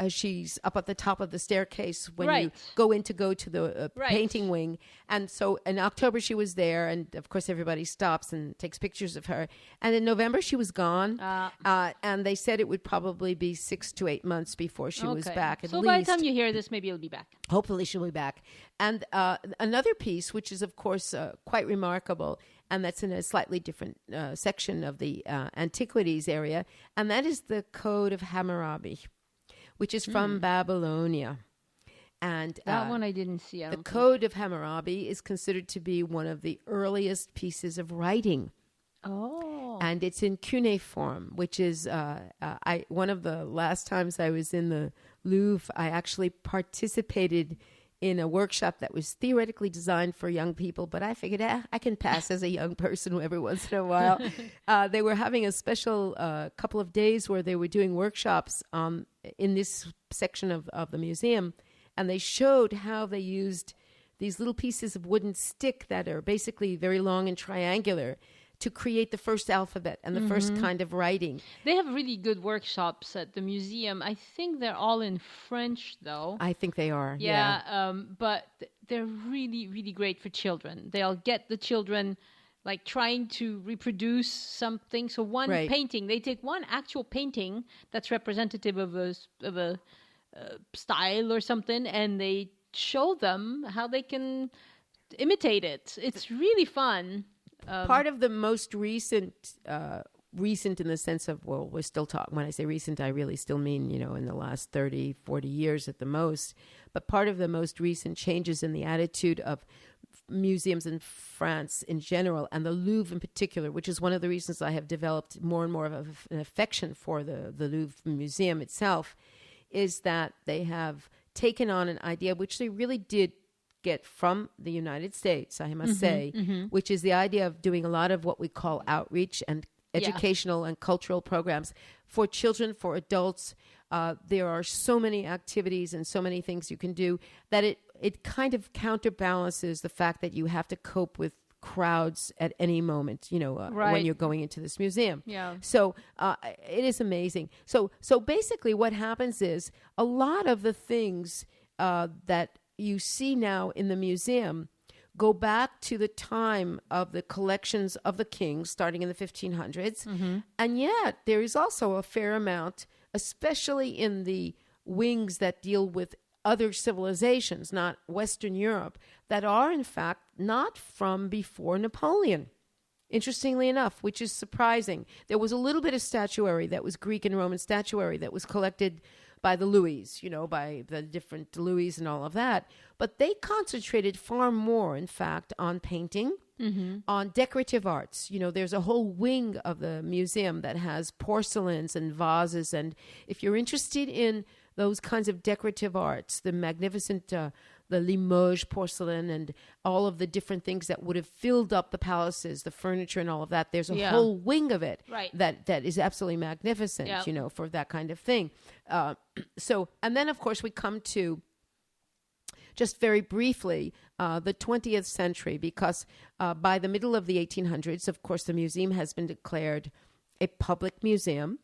Speaker 2: She's up at the top of the staircase when you go to the painting wing. And so in October she was there, and of course everybody stops and takes pictures of her. And in November she was gone. And they said it would probably be 6 to 8 months before she was back at least.
Speaker 1: So by the time you hear this, maybe it'll be back.
Speaker 2: Hopefully she'll be back. And another piece, which is of course quite remarkable, and that's in a slightly different section of the antiquities area, and that is the Code of Hammurabi, which is from Babylonia. And
Speaker 1: that one I didn't see.
Speaker 2: The Code of Hammurabi is considered to be one of the earliest pieces of writing.
Speaker 1: Oh.
Speaker 2: And it's in cuneiform, which is one of the last times I was in the Louvre, I actually participated in a workshop that was theoretically designed for young people, but I figured I can pass as a young person every once in a while. They were having a special couple of days where they were doing workshops in this section of the museum, and they showed how they used these little pieces of wooden stick that are basically very long and triangular to create the first alphabet and the first kind of writing.
Speaker 1: They have really good workshops at the museum. I think they're all in French, though.
Speaker 2: I think they are,
Speaker 1: but they're really, really great for children. They'll get the children like trying to reproduce something. So one painting, they take one actual painting that's representative of a style or something, and they show them how they can imitate it. It's really fun.
Speaker 2: Part of the most recent in the sense of, well, we're still talking, when I say recent, I really still mean, in the last 30, 40 years at the most. But part of the most recent changes in the attitude of museums in France in general, and the Louvre in particular, which is one of the reasons I have developed more and more of an affection for the Louvre Museum itself, is that they have taken on an idea which they really did get from the United States, I must say, which is the idea of doing a lot of what we call outreach and educational and cultural programs for children, for adults. There are so many activities and so many things you can do that it kind of counterbalances the fact that you have to cope with crowds at any moment, when you're going into this museum.
Speaker 1: Yeah.
Speaker 2: So it is amazing. So basically what happens is a lot of the things that you see now in the museum go back to the time of the collections of the kings starting in the 1500s. And yet there is also a fair amount, especially in the wings that deal with other civilizations, not Western Europe, that are in fact not from before Napoleon. Interestingly enough, which is surprising. There was a little bit of statuary that was Greek and Roman statuary that was collected by the Louis, by the different Louis and all of that. But they concentrated far more, in fact, on painting, on decorative arts. There's a whole wing of the museum that has porcelains and vases. And if you're interested in those kinds of decorative arts, the magnificent the Limoges porcelain and all of the different things that would have filled up the palaces, the furniture and all of that. There's a whole wing of it that is absolutely magnificent, for that kind of thing. And then, of course, we come to, just very briefly, the 20th century, because by the middle of the 1800s, of course, the museum has been declared a public museum.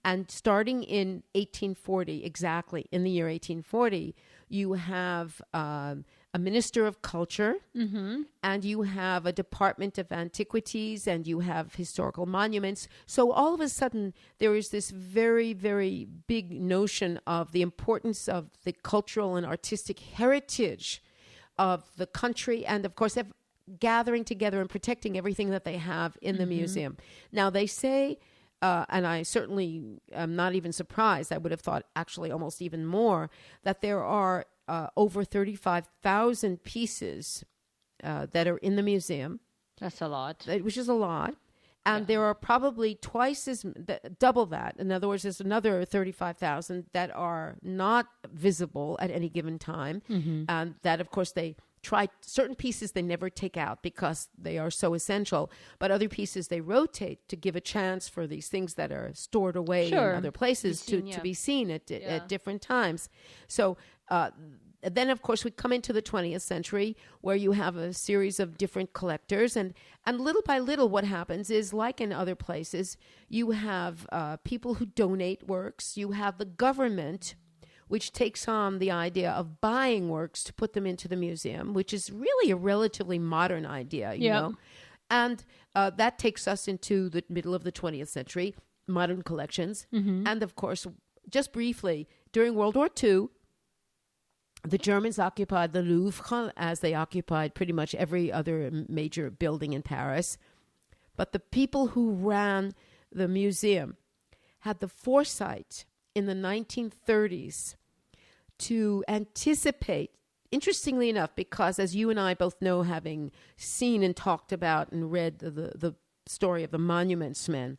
Speaker 2: And starting in 1840, exactly in the year 1840, you have a minister of culture, and you have a department of antiquities, and you have historical monuments. So all of a sudden, there is this very, very big notion of the importance of the cultural and artistic heritage of the country, and of course, gathering together and protecting everything that they have in the museum. Now, they say, and I certainly am not even surprised, I would have thought actually almost even more, that there are over 35,000 pieces that are in the museum.
Speaker 1: That's a lot.
Speaker 2: Which is a lot. And there are probably double that. In other words, there's another 35,000 that are not visible at any given time. And that, of course, they try certain pieces they never take out because they are so essential, but other pieces they rotate to give a chance for these things that are stored away in other places to be seen at different times. So then, of course, we come into the 20th century where you have a series of different collectors. And little by little, what happens is, like in other places, you have people who donate works. You have the government, which takes on the idea of buying works to put them into the museum, which is really a relatively modern idea, you know. And that takes us into the middle of the 20th century, modern collections. And, of course, just briefly, during World War II, the Germans occupied the Louvre, as they occupied pretty much every other major building in Paris. But the people who ran the museum had the foresight in the 1930s to anticipate, interestingly enough, because as you and I both know, having seen and talked about and read the story of the Monuments Men,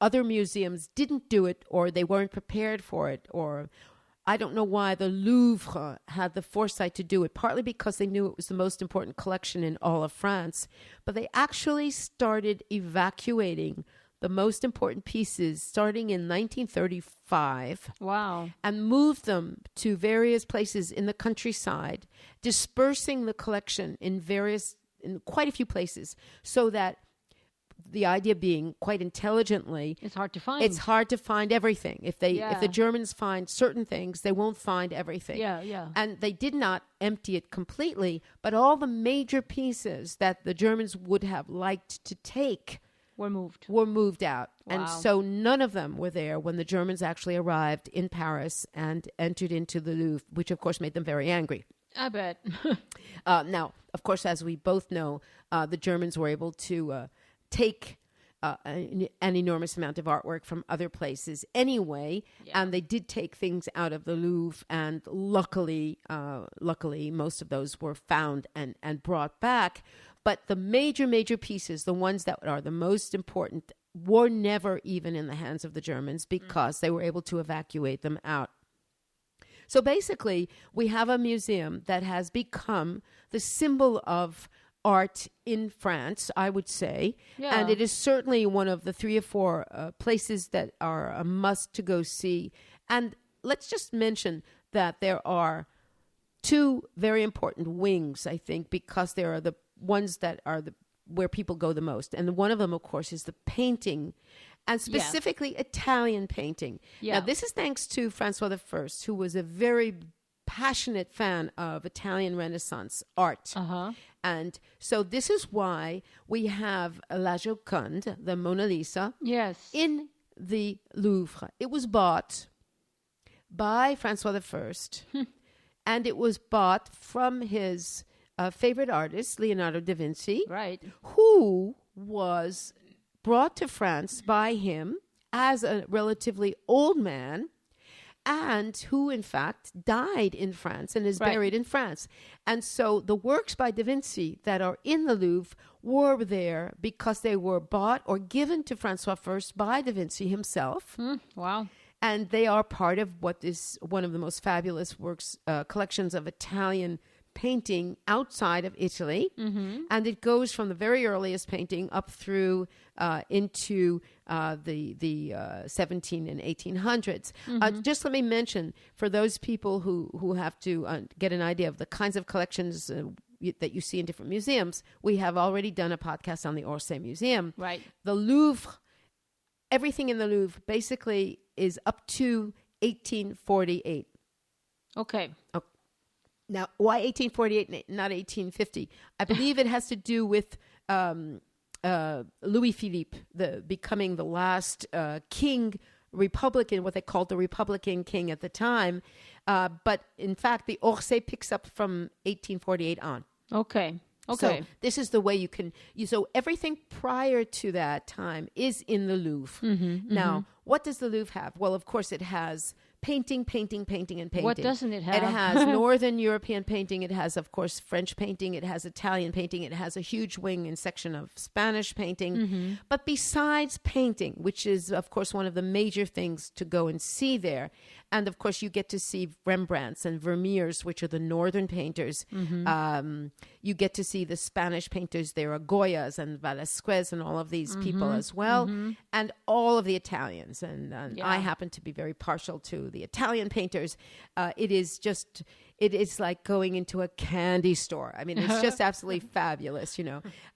Speaker 2: other museums didn't do it, or they weren't prepared for it, or I don't know why the Louvre had the foresight to do it, partly because they knew it was the most important collection in all of France, but they actually started evacuating the most important pieces starting in 1935.
Speaker 1: Wow.
Speaker 2: And moved them to various places in the countryside, dispersing the collection in quite a few places, so that the idea being, quite intelligently,
Speaker 1: it's hard to find.
Speaker 2: It's hard to find everything. If the Germans find certain things, they won't find everything. And they did not empty it completely, but all the major pieces that the Germans would have liked to take
Speaker 1: were
Speaker 2: moved out.
Speaker 1: Wow.
Speaker 2: And so none of them were there when the Germans actually arrived in Paris and entered into the Louvre, which of course made them very angry.
Speaker 1: I bet.
Speaker 2: Now, of course, as we both know, the Germans were able to take an enormous amount of artwork from other places anyway, and they did take things out of the Louvre, and luckily most of those were found and brought back. But the major pieces, the ones that are the most important, were never even in the hands of the Germans because they were able to evacuate them out. So basically, we have a museum that has become the symbol of art in France, I would say. And it is certainly one of the 3 or 4 places that are a must to go see. And let's just mention that there are 2 very important wings, I think, because there are the ones that are where people go the most. And one of them, of course, is the painting, and specifically Italian painting. Now, this is thanks to Francois I, who was a very passionate fan of Italian Renaissance art. And so this is why we have La Joconde, the Mona Lisa, in the Louvre. It was bought by Francois I, and it was bought from his favorite artist, Leonardo da Vinci, who was brought to France by him as a relatively old man, and who, in fact, died in France and is buried in France. And so the works by Da Vinci that are in the Louvre were there because they were bought or given to Francois I by Da Vinci himself.
Speaker 1: Wow.
Speaker 2: And they are part of what is one of the most fabulous works, collections of Italian painting outside of Italy. And it goes from the very earliest painting up through into the 17 and 1800s. Just let me mention, for those people who have to get an idea of the kinds of collections that you see in different museums, we have already done a podcast on the Orsay Museum. The Louvre, everything in the Louvre basically is up to 1848.
Speaker 1: Okay.
Speaker 2: Now, why 1848, not 1850? I believe it has to do with Louis Philippe, becoming the last king, Republican, what they called the Republican king at the time. But in fact, the Orsay picks up from 1848 on.
Speaker 1: Okay.
Speaker 2: So this is the way you can. So everything prior to that time is in the Louvre. Now, what does the Louvre have? Well, of course, it has painting, painting, painting, and painting.
Speaker 1: What doesn't it have?
Speaker 2: It has Northern European painting. It has, of course, French painting. It has Italian painting. It has a huge wing and section of Spanish painting. But besides painting, which is, of course, one of the major things to go and see there, and of course, you get to see Rembrandts and Vermeers, which are the northern painters. You get to see the Spanish painters. There are Goyas and Velasquez and all of these people as well, and all of the Italians. And I happen to be very partial to the Italian painters. It is like going into a candy store. I mean, it's just absolutely fabulous,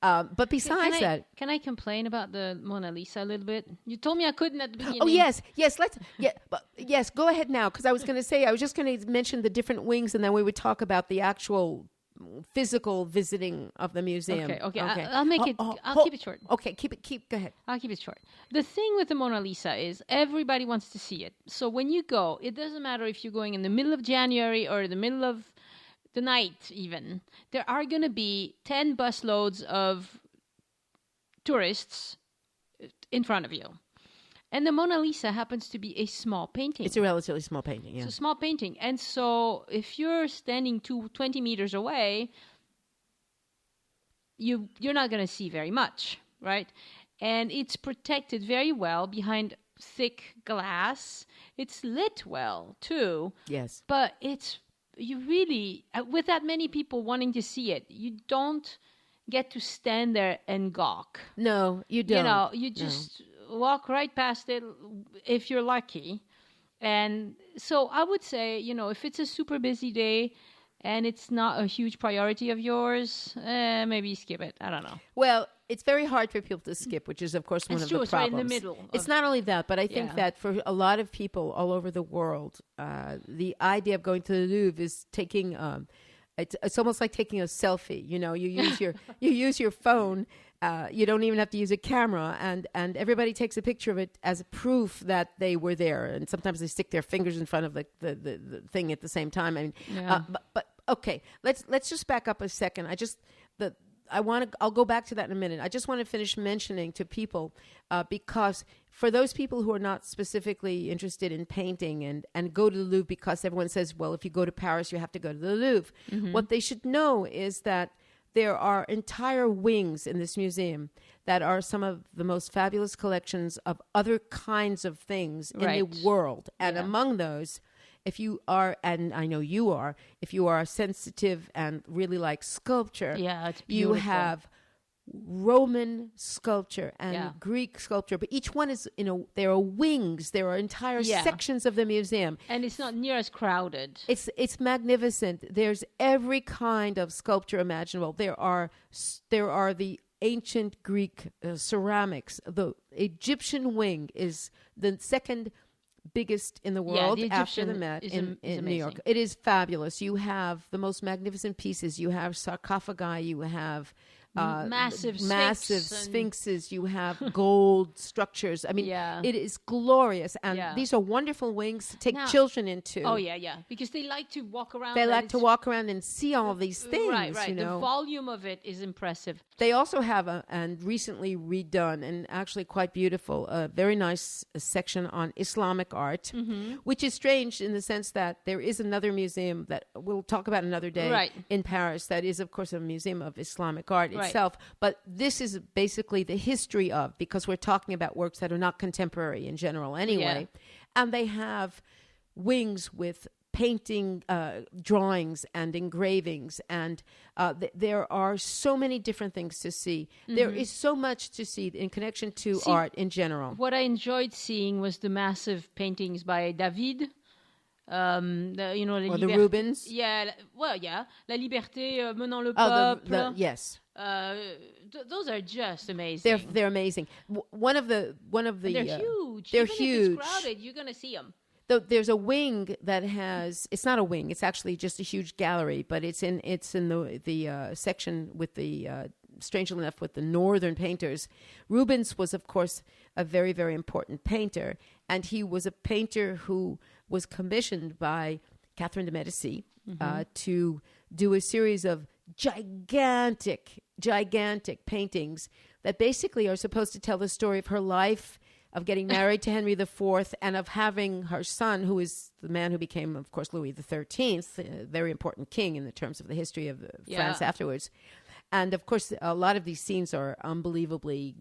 Speaker 2: But besides that,
Speaker 1: can I complain about the Mona Lisa a little bit? You told me I couldn't at the beginning.
Speaker 2: Oh yes, yes. Go ahead now, because I was just going to mention the different wings, and then we would talk about the actual physical visiting of the museum.
Speaker 1: Okay. I'll make it. I'll keep it short.
Speaker 2: Okay, go ahead.
Speaker 1: I'll keep it short. The thing with the Mona Lisa is everybody wants to see it. So when you go, it doesn't matter if you're going in the middle of January or the middle of the night even. There are going to be 10 busloads of tourists in front of you. And the Mona Lisa happens to be a small painting.
Speaker 2: It's a relatively small painting, yeah.
Speaker 1: It's a small painting. And so if you're standing 20 meters away, you're not going to see very much, right? And it's protected very well behind thick glass. It's lit well, too.
Speaker 2: Yes.
Speaker 1: But you really, with that many people wanting to see it, you don't get to stand there and gawk.
Speaker 2: No, you don't.
Speaker 1: You just walk right past it if you're lucky. And so I would say, if it's a super busy day and it's not a huge priority of yours, maybe skip it. I don't know.
Speaker 2: Well, it's very hard for people to skip, which is, of course, one of the problems.
Speaker 1: It's right in the middle.
Speaker 2: It's not only that, but I think that for a lot of people all over the world, the idea of going to the Louvre is taking... It's almost like taking a selfie. You use your phone. You don't even have to use a camera, and everybody takes a picture of it as a proof that they were there. And sometimes they stick their fingers in front of the thing at the same time. I mean, but okay, let's just back up a second. I'll go back to that in a minute. I just want to finish mentioning to people, because for those people who are not specifically interested in painting and go to the Louvre because everyone says, well, if you go to Paris, you have to go to the Louvre. What they should know is that there are entire wings in this museum that are some of the most fabulous collections of other kinds of things in the world. And among those, if you are, and I know you are, if you are sensitive and really like sculpture,
Speaker 1: it's
Speaker 2: you have Roman sculpture and Greek sculpture, but each one is, there are wings, there are entire sections of the museum.
Speaker 1: And it's not near as crowded.
Speaker 2: It's magnificent. There's every kind of sculpture imaginable. There are the ancient Greek ceramics. The Egyptian wing is the second biggest in the world after the Met in New York. It is fabulous. You have the most magnificent pieces. You have sarcophagi. You have
Speaker 1: massive
Speaker 2: sphinxes. You have gold structures. I mean, it is glorious. And these are wonderful wings to take children into.
Speaker 1: Oh, yeah. Because they like to walk around.
Speaker 2: They like to walk around and see all these things.
Speaker 1: Right. The volume of it is impressive.
Speaker 2: They also have and recently redone and actually quite beautiful, a very nice section on Islamic art, which is strange in the sense that there is another museum that we'll talk about another day in Paris that is, of course, a museum of Islamic art itself. But this is basically the history of, because we're talking about works that are not contemporary in general anyway. And they have wings with painting, drawings and engravings, and there are so many different things to see. There is so much to see in connection to art in general.
Speaker 1: What I enjoyed seeing was the massive paintings by David.
Speaker 2: The Rubens.
Speaker 1: La Liberté menant le peuple.
Speaker 2: Yes.
Speaker 1: Those are just amazing.
Speaker 2: They're amazing. One of the.
Speaker 1: They're huge.
Speaker 2: They're
Speaker 1: Even
Speaker 2: huge.
Speaker 1: If it's crowded, you're gonna see them.
Speaker 2: There's a wing that has. It's not a wing. It's actually just a huge gallery, but it's in the section with the. Strangely enough, with the northern painters. Rubens was, of course, a very, very important painter, and he was a painter who was commissioned by Catherine de Medici to do a series of gigantic paintings that basically are supposed to tell the story of her life of getting married to Henry IV, and of having her son, who is the man who became, of course, Louis XIII, a very important king in the terms of the history of France afterwards. And, of course, a lot of these scenes are unbelievably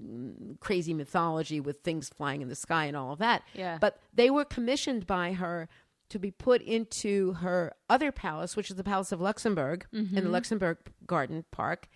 Speaker 2: crazy mythology with things flying in the sky and all of that.
Speaker 1: Yeah.
Speaker 2: But they were commissioned by her to be put into her other palace, which is the Palace of Luxembourg, in the Luxembourg Garden Park.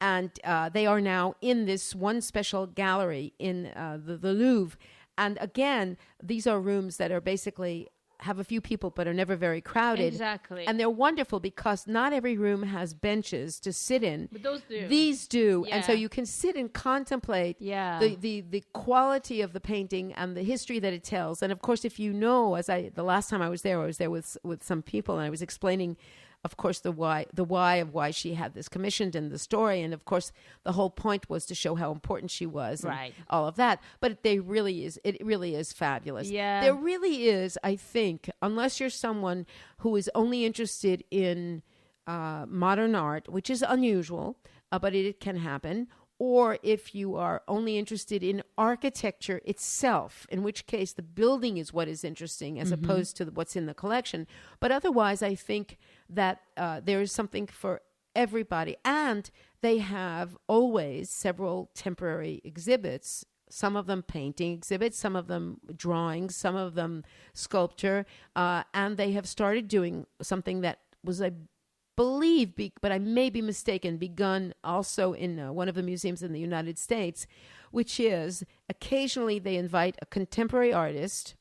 Speaker 2: And they are now in this one special gallery in the Louvre. And again, these are rooms that are basically have a few people but are never very crowded.
Speaker 1: Exactly.
Speaker 2: And they're wonderful because not every room has benches to sit in.
Speaker 1: But those do.
Speaker 2: These do.
Speaker 1: Yeah.
Speaker 2: And so you can sit and contemplate the quality of the painting and the history that it tells. And of course, if you know, the last time I was there with some people, and I was explaining, of course, the why of why she had this commissioned and the story. And of course, the whole point was to show how important she was and all of that. But it really is fabulous.
Speaker 1: Yeah.
Speaker 2: There really is, I think, unless you're someone who is only interested in modern art, which is unusual, but it can happen, or if you are only interested in architecture itself, in which case the building is what is interesting as opposed to what's in the collection. But otherwise, I think that there is something for everybody. And they have always several temporary exhibits, some of them painting exhibits, some of them drawings, some of them sculpture. And they have started doing something that was, I believe, but I may be mistaken, begun also in one of the museums in the United States, which is occasionally they invite a contemporary artist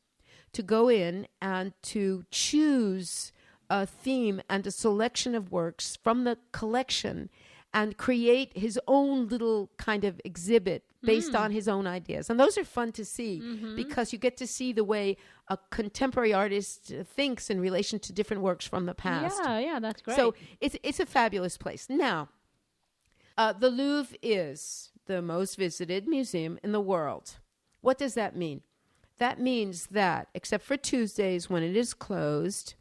Speaker 2: to go in and to choose a theme and a selection of works from the collection and create his own little kind of exhibit based on his own ideas. And those are fun to see because you get to see the way a contemporary artist thinks in relation to different works from the past.
Speaker 1: Yeah, that's great.
Speaker 2: So it's a fabulous place. Now, the Louvre is the most visited museum in the world. What does that mean? That means that, except for Tuesdays when it is closed,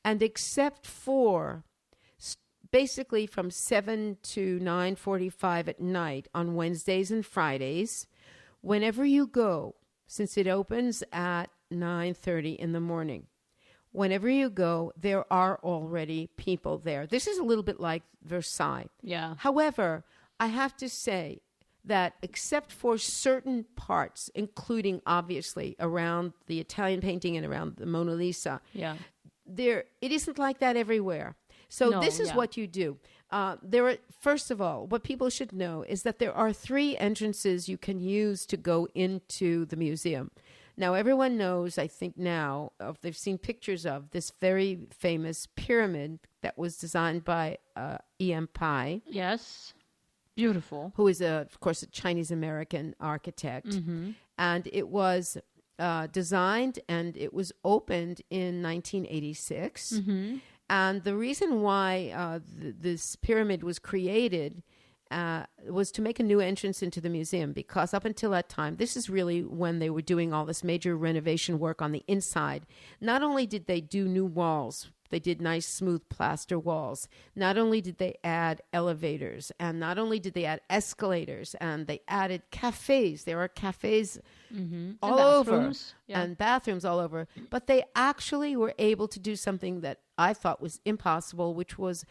Speaker 2: and except for basically from 7 to 9:45 at night on Wednesdays and Fridays, whenever you go, since it opens at 9:30 in the morning, whenever you go, there are already people there. This is a little bit like Versailles.
Speaker 1: Yeah.
Speaker 2: However, I have to say that except for certain parts, including obviously around the Italian painting and around the Mona Lisa, it isn't like that everywhere. So this is what you do. First of all, what people should know is that there are 3 entrances you can use to go into the museum. Now, everyone knows, I think now, they've seen pictures of this very famous pyramid that was designed by E.M. Pai.
Speaker 1: Yes. Beautiful.
Speaker 2: Who is, of course, a Chinese-American architect. And it was designed and it was opened in 1986. And the reason why this pyramid was created was to make a new entrance into the museum, because up until that time, this is really when they were doing all this major renovation work on the inside. Not only did they do new walls, they did nice, smooth plaster walls. Not only did they add elevators, and not only did they add escalators, and they added cafes. There are cafes all over, and bathrooms all over. But they actually were able to do something that I thought was impossible, which was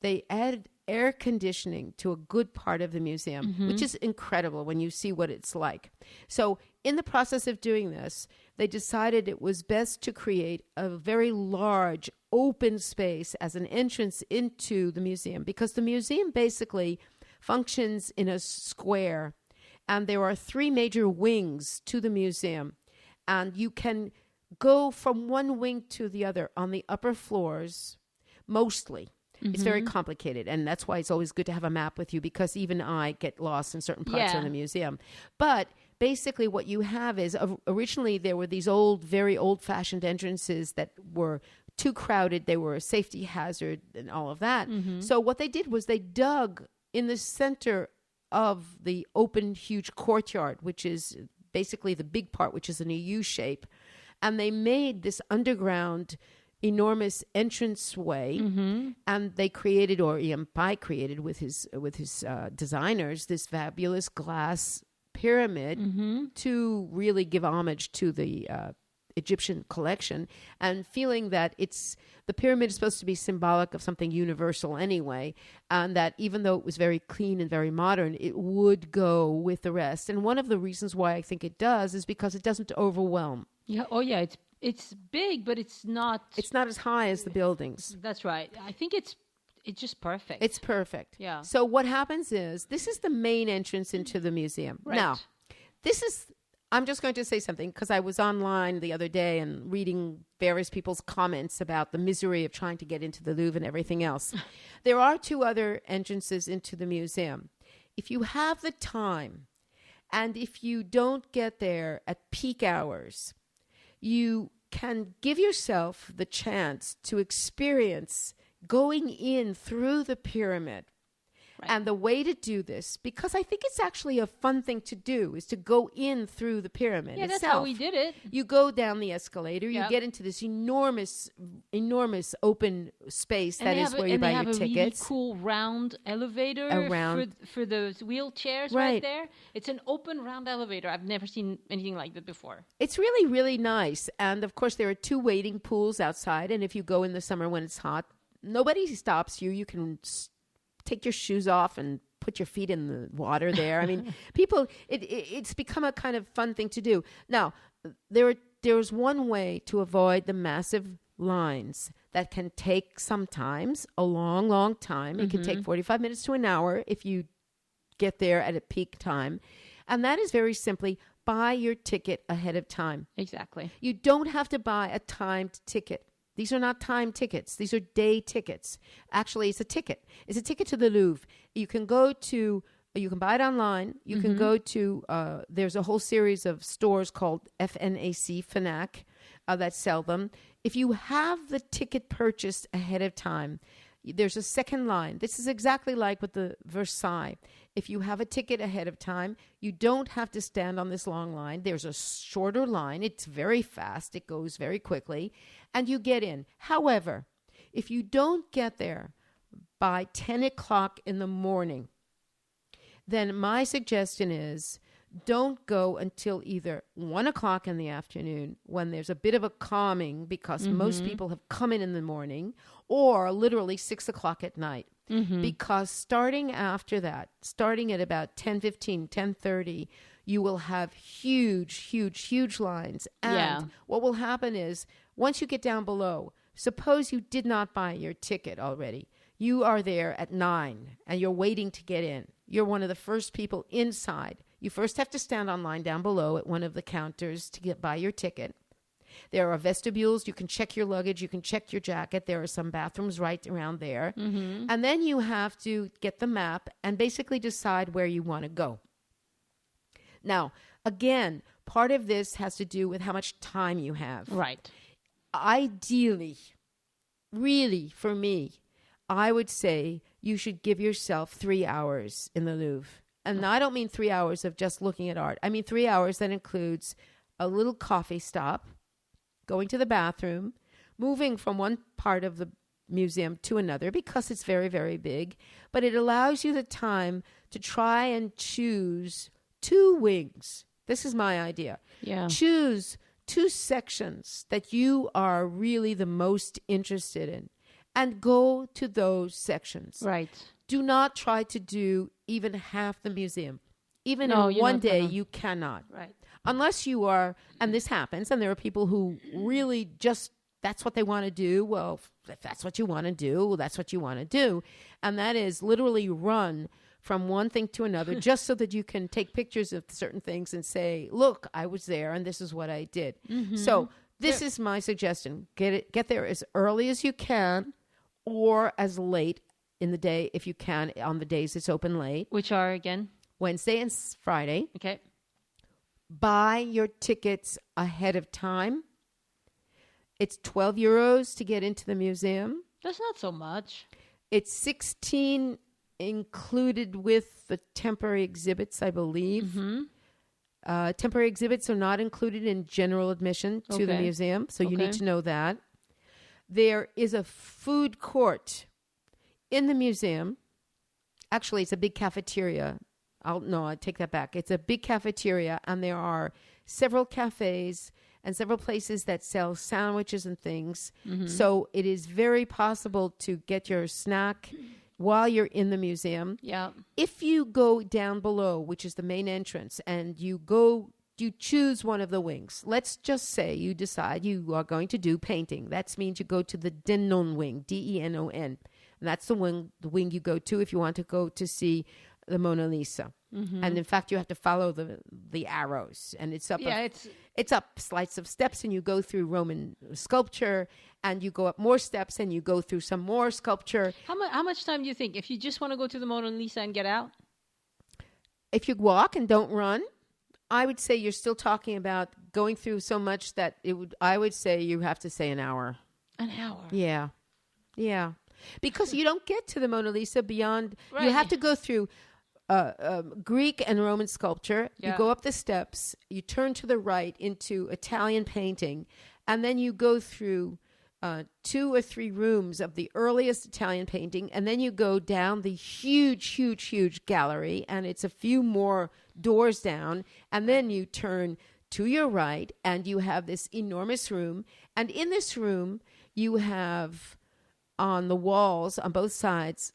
Speaker 2: they added air conditioning to a good part of the museum, which is incredible when you see what it's like. So in the process of doing this, they decided it was best to create a very large open space as an entrance into the museum, because the museum basically functions in a square, and there are 3 major wings to the museum, and you can go from one wing to the other on the upper floors, mostly. It's very complicated, and that's why it's always good to have a map with you, because even I get lost in certain parts of the museum. But basically what you have is, originally there were these very old-fashioned entrances that were too crowded. They were a safety hazard and all of that. So what they did was they dug in the center of the open, huge courtyard, which is basically the big part, which is in a U shape, and they made this underground enormous entranceway, and they created, or E.M. Pai created with his designers, this fabulous glass pyramid to really give homage to the Egyptian collection, and feeling that the pyramid is supposed to be symbolic of something universal anyway, and that even though it was very clean and very modern, it would go with the rest. And one of the reasons why I think it does is because it doesn't overwhelm.
Speaker 1: Yeah. Oh, yeah. It's big, but it's not.
Speaker 2: It's not as high as the buildings.
Speaker 1: That's right. I think it's just perfect.
Speaker 2: It's perfect.
Speaker 1: Yeah.
Speaker 2: So what happens is this is the main entrance into the museum.
Speaker 1: Right.
Speaker 2: Now, I'm just going to say something because I was online the other day and reading various people's comments about the misery of trying to get into the Louvre and everything else. There are 2 other entrances into the museum. If you have the time, and if you don't get there at peak hours, you can give yourself the chance to experience going in through the pyramid. Right. And the way to do this, because I think it's actually a fun thing to do, is to go in through the pyramid itself.
Speaker 1: That's how we did it.
Speaker 2: You go down the escalator, you get into this enormous open space that is where you buy your tickets.
Speaker 1: And they have a really cool round elevator for those wheelchairs right there. It's an open round elevator. I've never seen anything like that before.
Speaker 2: It's really, really nice. And of course, there are 2 waiting pools outside. And if you go in the summer when it's hot, nobody stops you. You can take your shoes off and put your feet in the water there. I mean, people, it's become a kind of fun thing to do. Now, there's one way to avoid the massive lines that can take sometimes a long, long time. It can take 45 minutes to an hour if you get there at a peak time. And that is very simply buy your ticket ahead of time.
Speaker 1: Exactly.
Speaker 2: You don't have to buy a timed ticket. These are not time tickets. These are day tickets. Actually, it's a ticket. It's a ticket to the Louvre. You can buy it online. You can go to, there's a whole series of stores called FNAC that sell them. If you have the ticket purchased ahead of time, there's a second line. This is exactly like with the Versailles. If you have a ticket ahead of time, you don't have to stand on this long line. There's a shorter line. It's very fast. It goes very quickly. And you get in. However, if you don't get there by 10 o'clock in the morning, then my suggestion is don't go until either 1 o'clock in the afternoon when there's a bit of a calming because most people have come in the morning, or literally 6 o'clock at night. Because starting after that, starting at about 10:15, 10:30, you will have huge lines. And what will happen is once you get down below, suppose you did not buy your ticket already. You are there at 9 and you're waiting to get in. You're one of the first people inside. You first have to stand on line down below at one of the counters to buy your ticket. There are vestibules. You can check your luggage. You can check your jacket. There are some bathrooms right around there. And then you have to get the map and basically decide where you want to go. Now, again, part of this has to do with how much time you have.
Speaker 1: Right.
Speaker 2: Ideally, really, for me, I would say you should give yourself 3 hours in the Louvre. And I don't mean 3 hours of just looking at art. I mean 3 hours that includes a little coffee stop, going to the bathroom, moving from one part of the museum to another because it's very, very big. But it allows you the time to try and choose 2 wings. This is my idea.
Speaker 1: Yeah.
Speaker 2: Choose 2 sections that you are really the most interested in and go to those sections.
Speaker 1: Right.
Speaker 2: Do not try to do even half the museum. Even in one day, you cannot.
Speaker 1: Right.
Speaker 2: Unless you are, and this happens, and there are people who really just, that's what they want to do. Well, if that's what you want to do, well, that's what you want to do. And that is literally run from one thing to another just so that you can take pictures of certain things and say, look, I was there and this is what I did. So this is my suggestion. Get there as early as you can or as late in the day if you can on the days it's open late.
Speaker 1: Which are, again?
Speaker 2: Wednesday and Friday.
Speaker 1: Okay.
Speaker 2: Buy your tickets ahead of time. It's 12 euros to get into the museum.
Speaker 1: That's not so much.
Speaker 2: It's 16 included with the temporary exhibits, I believe. Temporary exhibits are not included in general admission to the museum, so you need to know that. There is a food court in the museum. Actually, it's a big cafeteria I take that back. It's a big cafeteria, and there are several cafes and several places that sell sandwiches and things. So it is very possible to get your snack while you're in the museum.
Speaker 1: Yeah.
Speaker 2: If you go down below, which is the main entrance, and you choose one of the wings. Let's just say you decide you are going to do painting. That means you go to the Denon wing, Denon. And that's the wing you go to if you want to go to see the Mona Lisa. And in fact, you have to follow the arrows, and it's up.
Speaker 1: Yeah,
Speaker 2: it's up flights of steps, and you go through Roman sculpture, and you go up more steps, and you go through some more sculpture.
Speaker 1: How much time do you think if you just want to go to the Mona Lisa and get out?
Speaker 2: If you walk and don't run, I would say you're still talking about going through so much that I would say you have to say an hour.
Speaker 1: An hour.
Speaker 2: Yeah. Because you don't get to the Mona Lisa beyond.
Speaker 1: Right.
Speaker 2: You have to go through Greek and Roman sculpture.
Speaker 1: Yeah.
Speaker 2: You go up the steps. You turn to the right into Italian painting, and then you go through 2 or 3 rooms of the earliest Italian painting, and then you go down the huge gallery, and it's a few more doors down, and then you turn to your right, and you have this enormous room, and in this room you have on the walls on both sides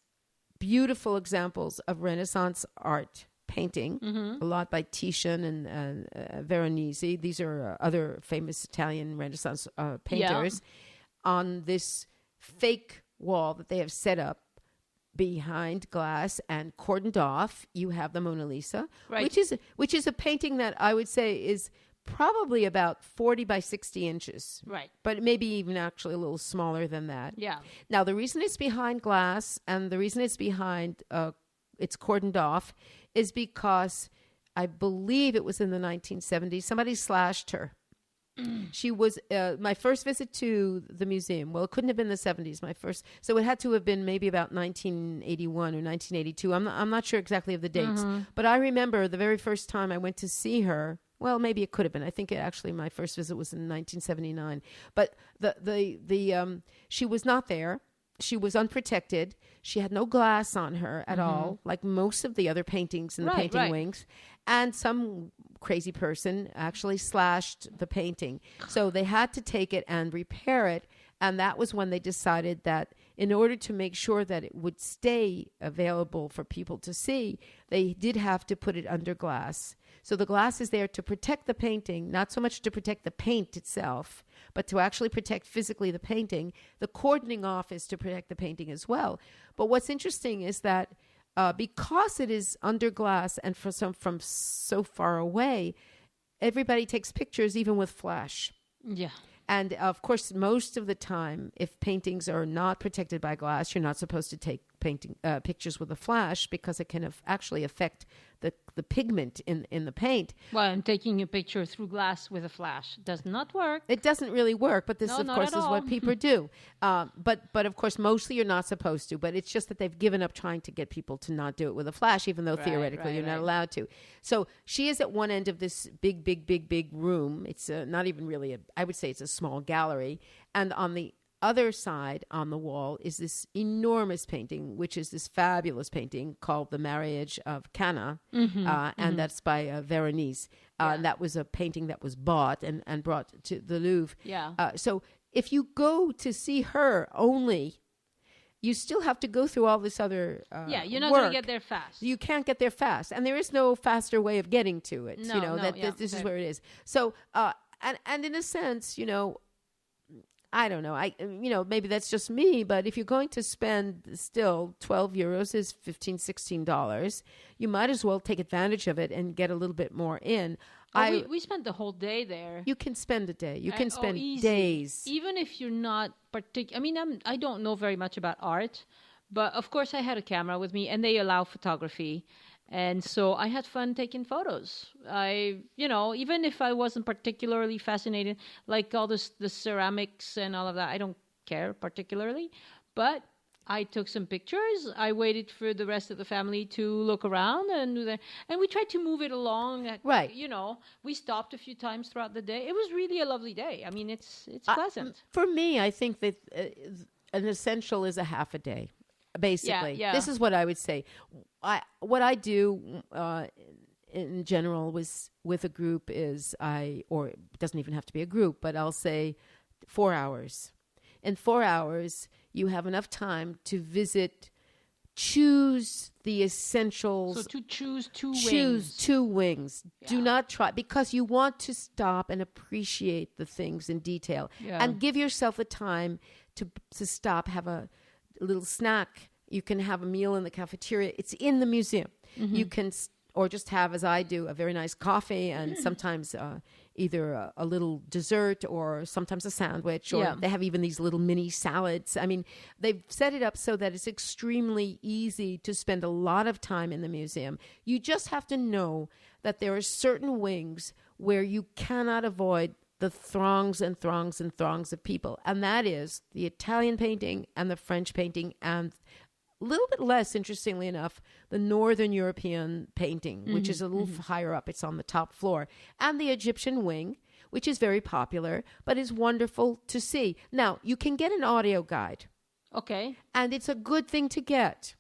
Speaker 2: beautiful examples of Renaissance art painting, a lot by Titian and Veronese. These are other famous Italian Renaissance painters. On this fake wall that they have set up behind glass and cordoned off, you have the Mona Lisa, which is a painting that I would say is probably about 40 by 60 inches.
Speaker 1: Right.
Speaker 2: But maybe even actually a little smaller than that.
Speaker 1: Yeah.
Speaker 2: Now, the reason it's behind glass and the reason it's behind, it's cordoned off, is because I believe it was in the 1970s, somebody slashed her. She was my first visit to the museum. Well, it couldn't have been the 70s. So it had to have been maybe about 1981 or 1982. I'm not sure exactly of the dates, but I remember the very first time I went to see her. Well, maybe it could have been. I think my first visit was in 1979. But she was not there. She was unprotected. She had no glass on her at all, like most of the other paintings in the painting wings. And some crazy person actually slashed the painting. So they had to take it and repair it. And that was when they decided that in order to make sure that it would stay available for people to see, they did have to put it under glass. So the glass is there to protect the painting, not so much to protect the paint itself, but to actually protect physically the painting. The cordoning off is to protect the painting as well. But what's interesting is that because it is under glass and from so far away, everybody takes pictures even with flash.
Speaker 1: Yeah.
Speaker 2: And of course, most of the time, if paintings are not protected by glass, you're not supposed to take pictures with a flash because it can actually affect the pigment in the paint.
Speaker 1: Well, and taking a picture through glass with a flash does not work.
Speaker 2: It doesn't really work, but this, of course, is what people do. But of course, mostly you're not supposed to. But it's just that they've given up trying to get people to not do it with a flash, even though theoretically you're not allowed to. So she is at one end of this big room. It's not even really I would say it's a small gallery. And on the other side on the wall is this enormous painting, which is this fabulous painting called The Marriage of Cana, and that's by Veronese. That was a painting that was bought and brought to the Louvre.
Speaker 1: Yeah.
Speaker 2: So if you go to see her only, you still have to go through all this other
Speaker 1: you're not going to get there fast.
Speaker 2: You can't get there fast, and there is no faster way of getting to it. This is where it is. So, and in a sense, I don't know. Maybe that's just me, but if you're going to spend still 12 euros is $15, $16, you might as well take advantage of it and get a little bit more in.
Speaker 1: We spent the whole day there.
Speaker 2: You can spend a day. You can spend
Speaker 1: easy.
Speaker 2: days.
Speaker 1: Even if you're not particular. I mean, I don't know very much about art, but of course I had a camera with me and they allow photography. And so I had fun taking photos. Even if I wasn't particularly fascinated, like all the ceramics and all of that, I don't care particularly. But I took some pictures. I waited for the rest of the family to look around, and we tried to move it along.
Speaker 2: Right.
Speaker 1: We stopped a few times throughout the day. It was really a lovely day. I mean, it's pleasant.
Speaker 2: For me, I think that an essential is a half a day. basically.
Speaker 1: Yeah.
Speaker 2: This is what I would say. What I do in general with a group is or it doesn't even have to be a group, but I'll say 4 hours. In 4 hours, you have enough time to choose the essentials.
Speaker 1: So to choose
Speaker 2: choose 2 wings.
Speaker 1: Yeah.
Speaker 2: Do not try, because you want to stop and appreciate the things in detail.
Speaker 1: Yeah.
Speaker 2: And give yourself the time to stop, have a little snack. You can have a meal in the cafeteria. It's in the museum. You can, or just have, as I do, a very nice coffee and sometimes either a little dessert or sometimes a sandwich, or they have even these little mini salads. I mean, they've set it up so that it's extremely easy to spend a lot of time in the museum. You just have to know that there are certain wings where you cannot avoid the throngs and throngs and throngs of people. And that is the Italian painting and the French painting, and a little bit less, interestingly enough, the Northern European painting, which is a little higher up. It's on the top floor. And the Egyptian wing, which is very popular, but is wonderful to see. Now, you can get an audio guide.
Speaker 1: Okay.
Speaker 2: And it's a good thing to get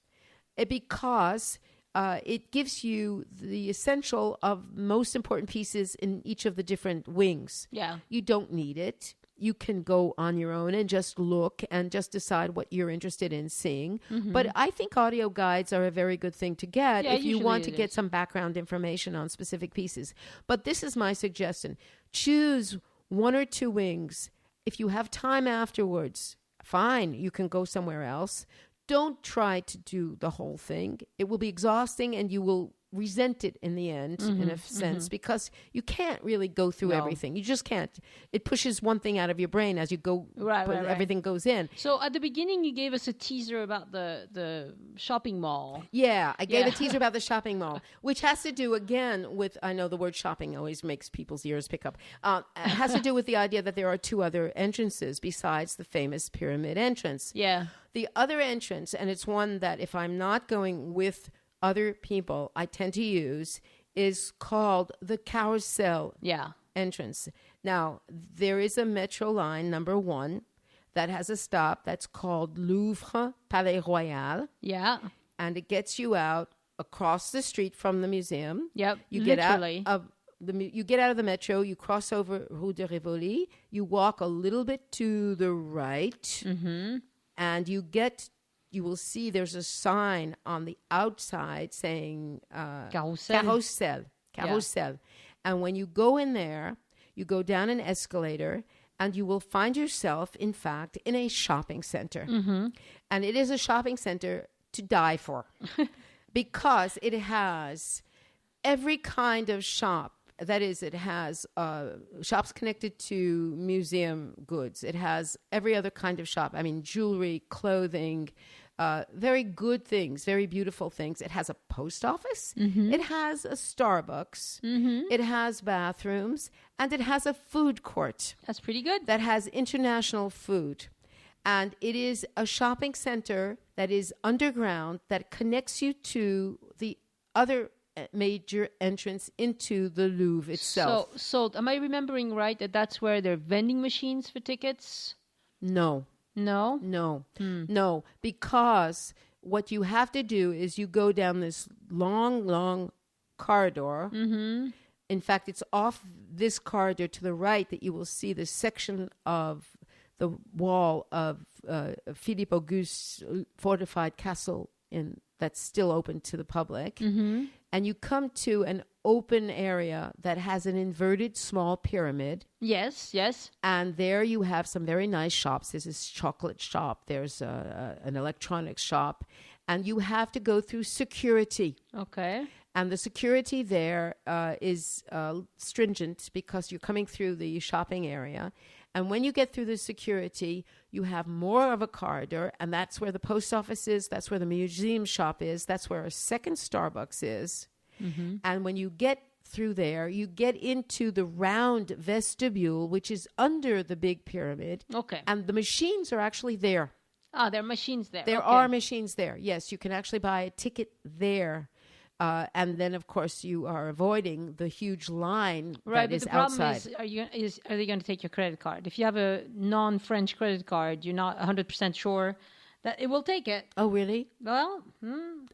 Speaker 2: because it gives you the essential of most important pieces in each of the different wings.
Speaker 1: Yeah.
Speaker 2: You don't need it. You can go on your own and just look and just decide what you're interested in seeing. But I think audio guides are a very good thing to get if you want to get some background information on specific pieces. But this is my suggestion. Choose 1 or 2 wings. If you have time afterwards, fine, you can go somewhere else. Don't try to do the whole thing. It will be exhausting and you will resent it in the end, in a sense, because you can't really go through everything. You just can't. It pushes one thing out of your brain as you go,
Speaker 1: Right.
Speaker 2: everything goes in.
Speaker 1: So at the beginning, you gave us a teaser about the shopping mall.
Speaker 2: Yeah, I gave a teaser about the shopping mall, which has to do, again, with, I know the word shopping always makes people's ears pick up. It has to do with the idea that there are 2 other entrances besides the famous pyramid entrance.
Speaker 1: Yeah.
Speaker 2: The other entrance, and it's one that if I'm not going with other people I tend to use, is called the Carousel entrance. Now, there is a metro line, number 1, that has a stop that's called Louvre Palais Royal.
Speaker 1: Yeah.
Speaker 2: And it gets you out across the street from the museum.
Speaker 1: Yep.
Speaker 2: You
Speaker 1: literally.
Speaker 2: get out of you get out of the metro, you cross over Rue de Rivoli, you walk a little bit to the right, and you will see there's a sign on the outside saying Carousel.
Speaker 1: Yeah.
Speaker 2: And when you go in there, you go down an escalator and you will find yourself, in fact, in a shopping center. And it is a shopping center to die for because it has every kind of shop. That is, it has shops connected to museum goods. It has every other kind of shop. I mean, jewelry, clothing, very good things, very beautiful things. It has a post office. It has a Starbucks. It has bathrooms. And it has a food court.
Speaker 1: That's pretty good.
Speaker 2: That has international food. And it is a shopping center that is underground that connects you to the other major entrance into the Louvre itself.
Speaker 1: So am I remembering right that that's where there are vending machines for tickets?
Speaker 2: No, because what you have to do is you go down this long corridor. In fact, it's off this corridor to the right that you will see the section of the wall of Philippe Auguste's fortified castle that's still open to the public. And you come to an open area that has an inverted small pyramid.
Speaker 1: Yes.
Speaker 2: And there you have some very nice shops. There's this chocolate shop. There's an electronics shop. And you have to go through security.
Speaker 1: Okay.
Speaker 2: And the security there is stringent because you're coming through the shopping area. And when you get through the security, you have more of a corridor, and that's where the post office is, that's where the museum shop is, that's where a second Starbucks is. And when you get through there, you get into the round vestibule, which is under the big pyramid.
Speaker 1: Okay.
Speaker 2: And the machines are actually there.
Speaker 1: Ah, there are machines there.
Speaker 2: There are machines there. Yes, you can actually buy a ticket there. And then, of course, you are avoiding the huge line that is outside.
Speaker 1: Right, but the problem is, are they going to take your credit card? If you have a non-French credit card, you're not 100% sure That it will take it.
Speaker 2: Oh, really?
Speaker 1: Well,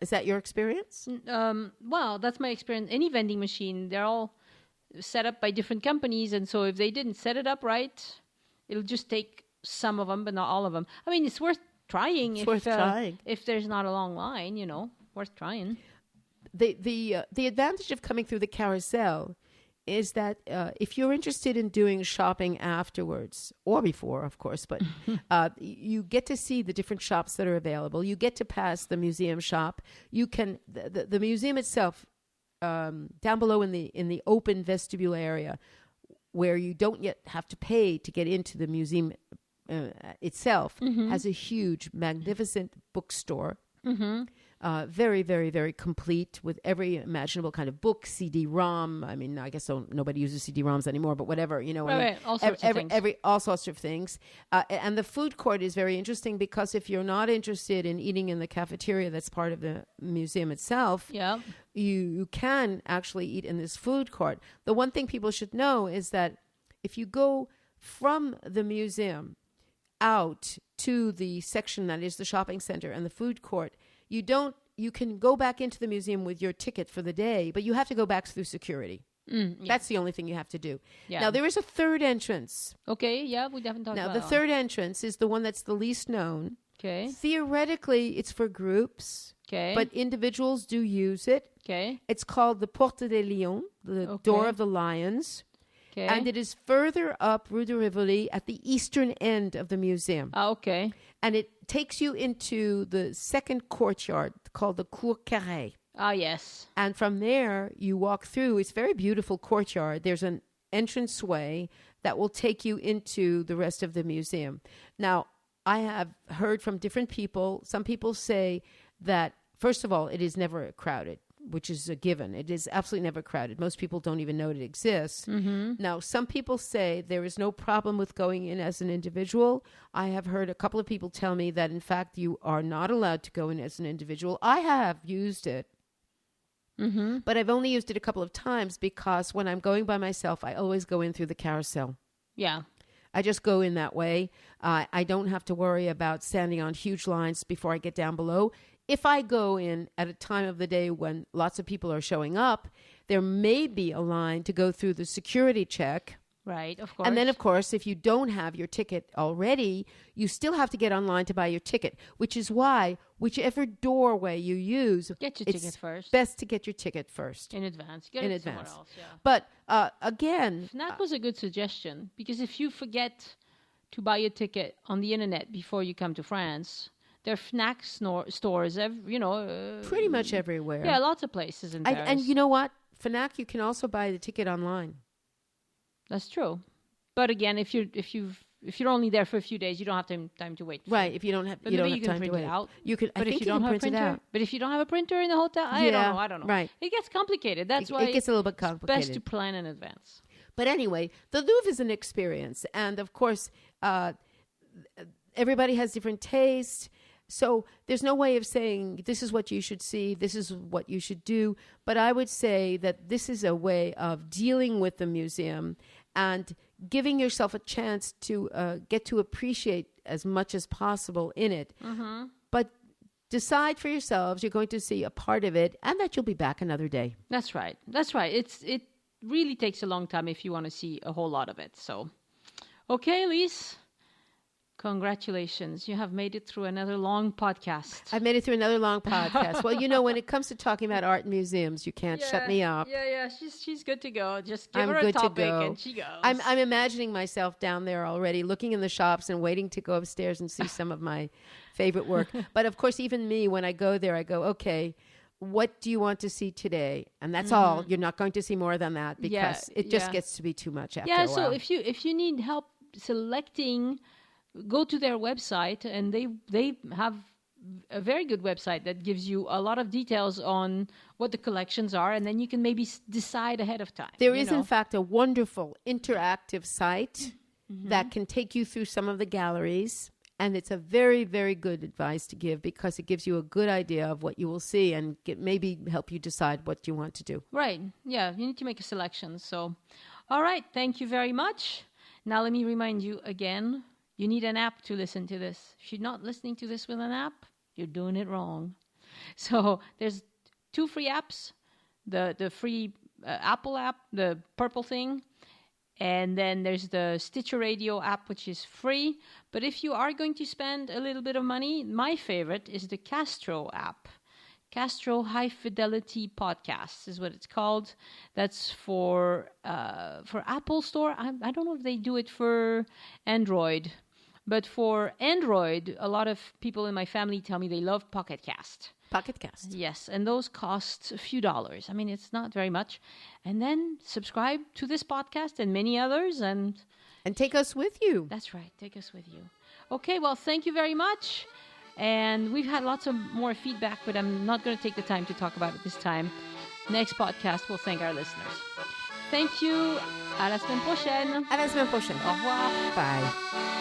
Speaker 2: Is that your experience?
Speaker 1: well, that's my experience. Any vending machine, they're all set up by different companies, and so if they didn't set it up right, it'll just take some of them, but not all of them. I mean, it's worth trying. If there's not a long line, worth trying.
Speaker 2: The advantage of coming through the carousel is that if you're interested in doing shopping afterwards or before, of course, but you get to see the different shops that are available. You get to pass the museum shop. You can the museum itself down below in the open vestibule area, where you don't yet have to pay to get into the museum itself, has a huge, magnificent bookstore. Very, very, very complete with every imaginable kind of book, CD-ROM. I mean, I guess nobody uses CD-ROMs anymore, but whatever,
Speaker 1: Right, all sorts of things.
Speaker 2: All sorts of things. And the food court is very interesting because if you're not interested in eating in the cafeteria that's part of the museum itself, you can actually eat in this food court. The one thing people should know is that if you go from the museum out to the section that is the shopping center and the food court, you can go back into the museum with your ticket for the day, but you have to go back through security. That's the only thing you have to do. Yeah. Now, there is a third entrance.
Speaker 1: Okay, we haven't talked about that.
Speaker 2: Now, the third entrance is the one that's the least known.
Speaker 1: Okay.
Speaker 2: Theoretically, it's for groups. Okay. But individuals do use it. Okay. It's called the Porte des Lions, the door of the lions. Okay. And it is further up Rue de Rivoli at the eastern end of the museum.
Speaker 1: Okay.
Speaker 2: And it takes you into the second courtyard called the Cour Carrée.
Speaker 1: Yes.
Speaker 2: And from there, you walk through. It's a very beautiful courtyard. There's an entranceway that will take you into the rest of the museum. Now, I have heard from different people. Some people say that, first of all, it is never crowded, which is a given. It is absolutely never crowded. Most people don't even know it exists. Now, some people say there is no problem with going in as an individual. I have heard a couple of people tell me that, in fact, you are not allowed to go in as an individual. I have used it, but I've only used it a couple of times because when I'm going by myself, I always go in through the carousel.
Speaker 1: Yeah.
Speaker 2: I just go in that way. I don't have to worry about standing on huge lines before I get down below. If I go in at a time of the day when lots of people are showing up, there may be a line to go through the security check.
Speaker 1: Right, of course.
Speaker 2: And then, of course, if you don't have your ticket already, you still have to get online to buy your ticket, which is why whichever doorway you use,
Speaker 1: get your ticket first.
Speaker 2: Best to get your ticket first.
Speaker 1: In advance. Get it somewhere else, yeah.
Speaker 2: But again...
Speaker 1: That was a good suggestion, because if you forget to buy your ticket on the internet before you come to France... There are Fnac stores,
Speaker 2: pretty much everywhere.
Speaker 1: Yeah, lots of places in Paris.
Speaker 2: And you know what? Fnac, you can also buy the ticket online.
Speaker 1: That's true. But again, if you're only there for a few days, you don't have time to wait.
Speaker 2: Right. If you don't have, you don't have time to wait.
Speaker 1: Out.
Speaker 2: You can.
Speaker 1: But
Speaker 2: I think you don't have a printer.
Speaker 1: But if you don't have a printer in the hotel, I don't know.
Speaker 2: Right.
Speaker 1: It gets complicated. That's why
Speaker 2: it gets a little bit complicated.
Speaker 1: It's best to plan in advance.
Speaker 2: But anyway, the Louvre is an experience, and of course, everybody has different tastes. So there's no way of saying this is what you should see, this is what you should do. But I would say that this is a way of dealing with the museum and giving yourself a chance to get to appreciate as much as possible in it. But decide for yourselves you're going to see a part of it and that you'll be back another day.
Speaker 1: That's right. It really takes a long time if you want to see a whole lot of it. So, okay, Lise. Congratulations. You have made it through another long podcast.
Speaker 2: I've made it through another long podcast. Well, when it comes to talking about art and museums, you can't shut me up.
Speaker 1: Yeah. She's good to go. Just give her a topic and she goes.
Speaker 2: I'm imagining myself down there already, looking in the shops and waiting to go upstairs and see some of my favorite work. But of course, even me, when I go there, I go, okay, what do you want to see today? And that's all. You're not going to see more than that because it just gets to be too much after a while.
Speaker 1: So if you need help selecting... Go to their website, and they have a very good website that gives you a lot of details on what the collections are, and then you can maybe decide ahead of time.
Speaker 2: There is, in fact, a wonderful interactive site that can take you through some of the galleries, and it's a very, very good advice to give because it gives you a good idea of what you will see and maybe help you decide what you want to do.
Speaker 1: Right. Yeah, you need to make a selection. So, all right, thank you very much. Now let me remind you again, You need an app to listen to this. If you're not listening to this with an app, you're doing it wrong. So there's 2 free apps. The free Apple app, the purple thing. And then there's the Stitcher Radio app, which is free. But if you are going to spend a little bit of money, my favorite is the Castro app. Castro High Fidelity Podcasts is what it's called. That's for Apple Store. I don't know if they do it for Android. But for Android, a lot of people in my family tell me they love Pocket Cast.
Speaker 2: Pocket Cast.
Speaker 1: Yes, and those cost a few dollars. I mean, it's not very much. And then subscribe to this podcast and many others. And
Speaker 2: take us with you.
Speaker 1: That's right. Take us with you. Okay, well, thank you very much. And we've had lots of more feedback, but I'm not going to take the time to talk about it this time. Next podcast, we'll thank our listeners. Thank you. À la semaine prochaine.
Speaker 2: À la semaine prochaine.
Speaker 1: Au revoir.
Speaker 2: Bye.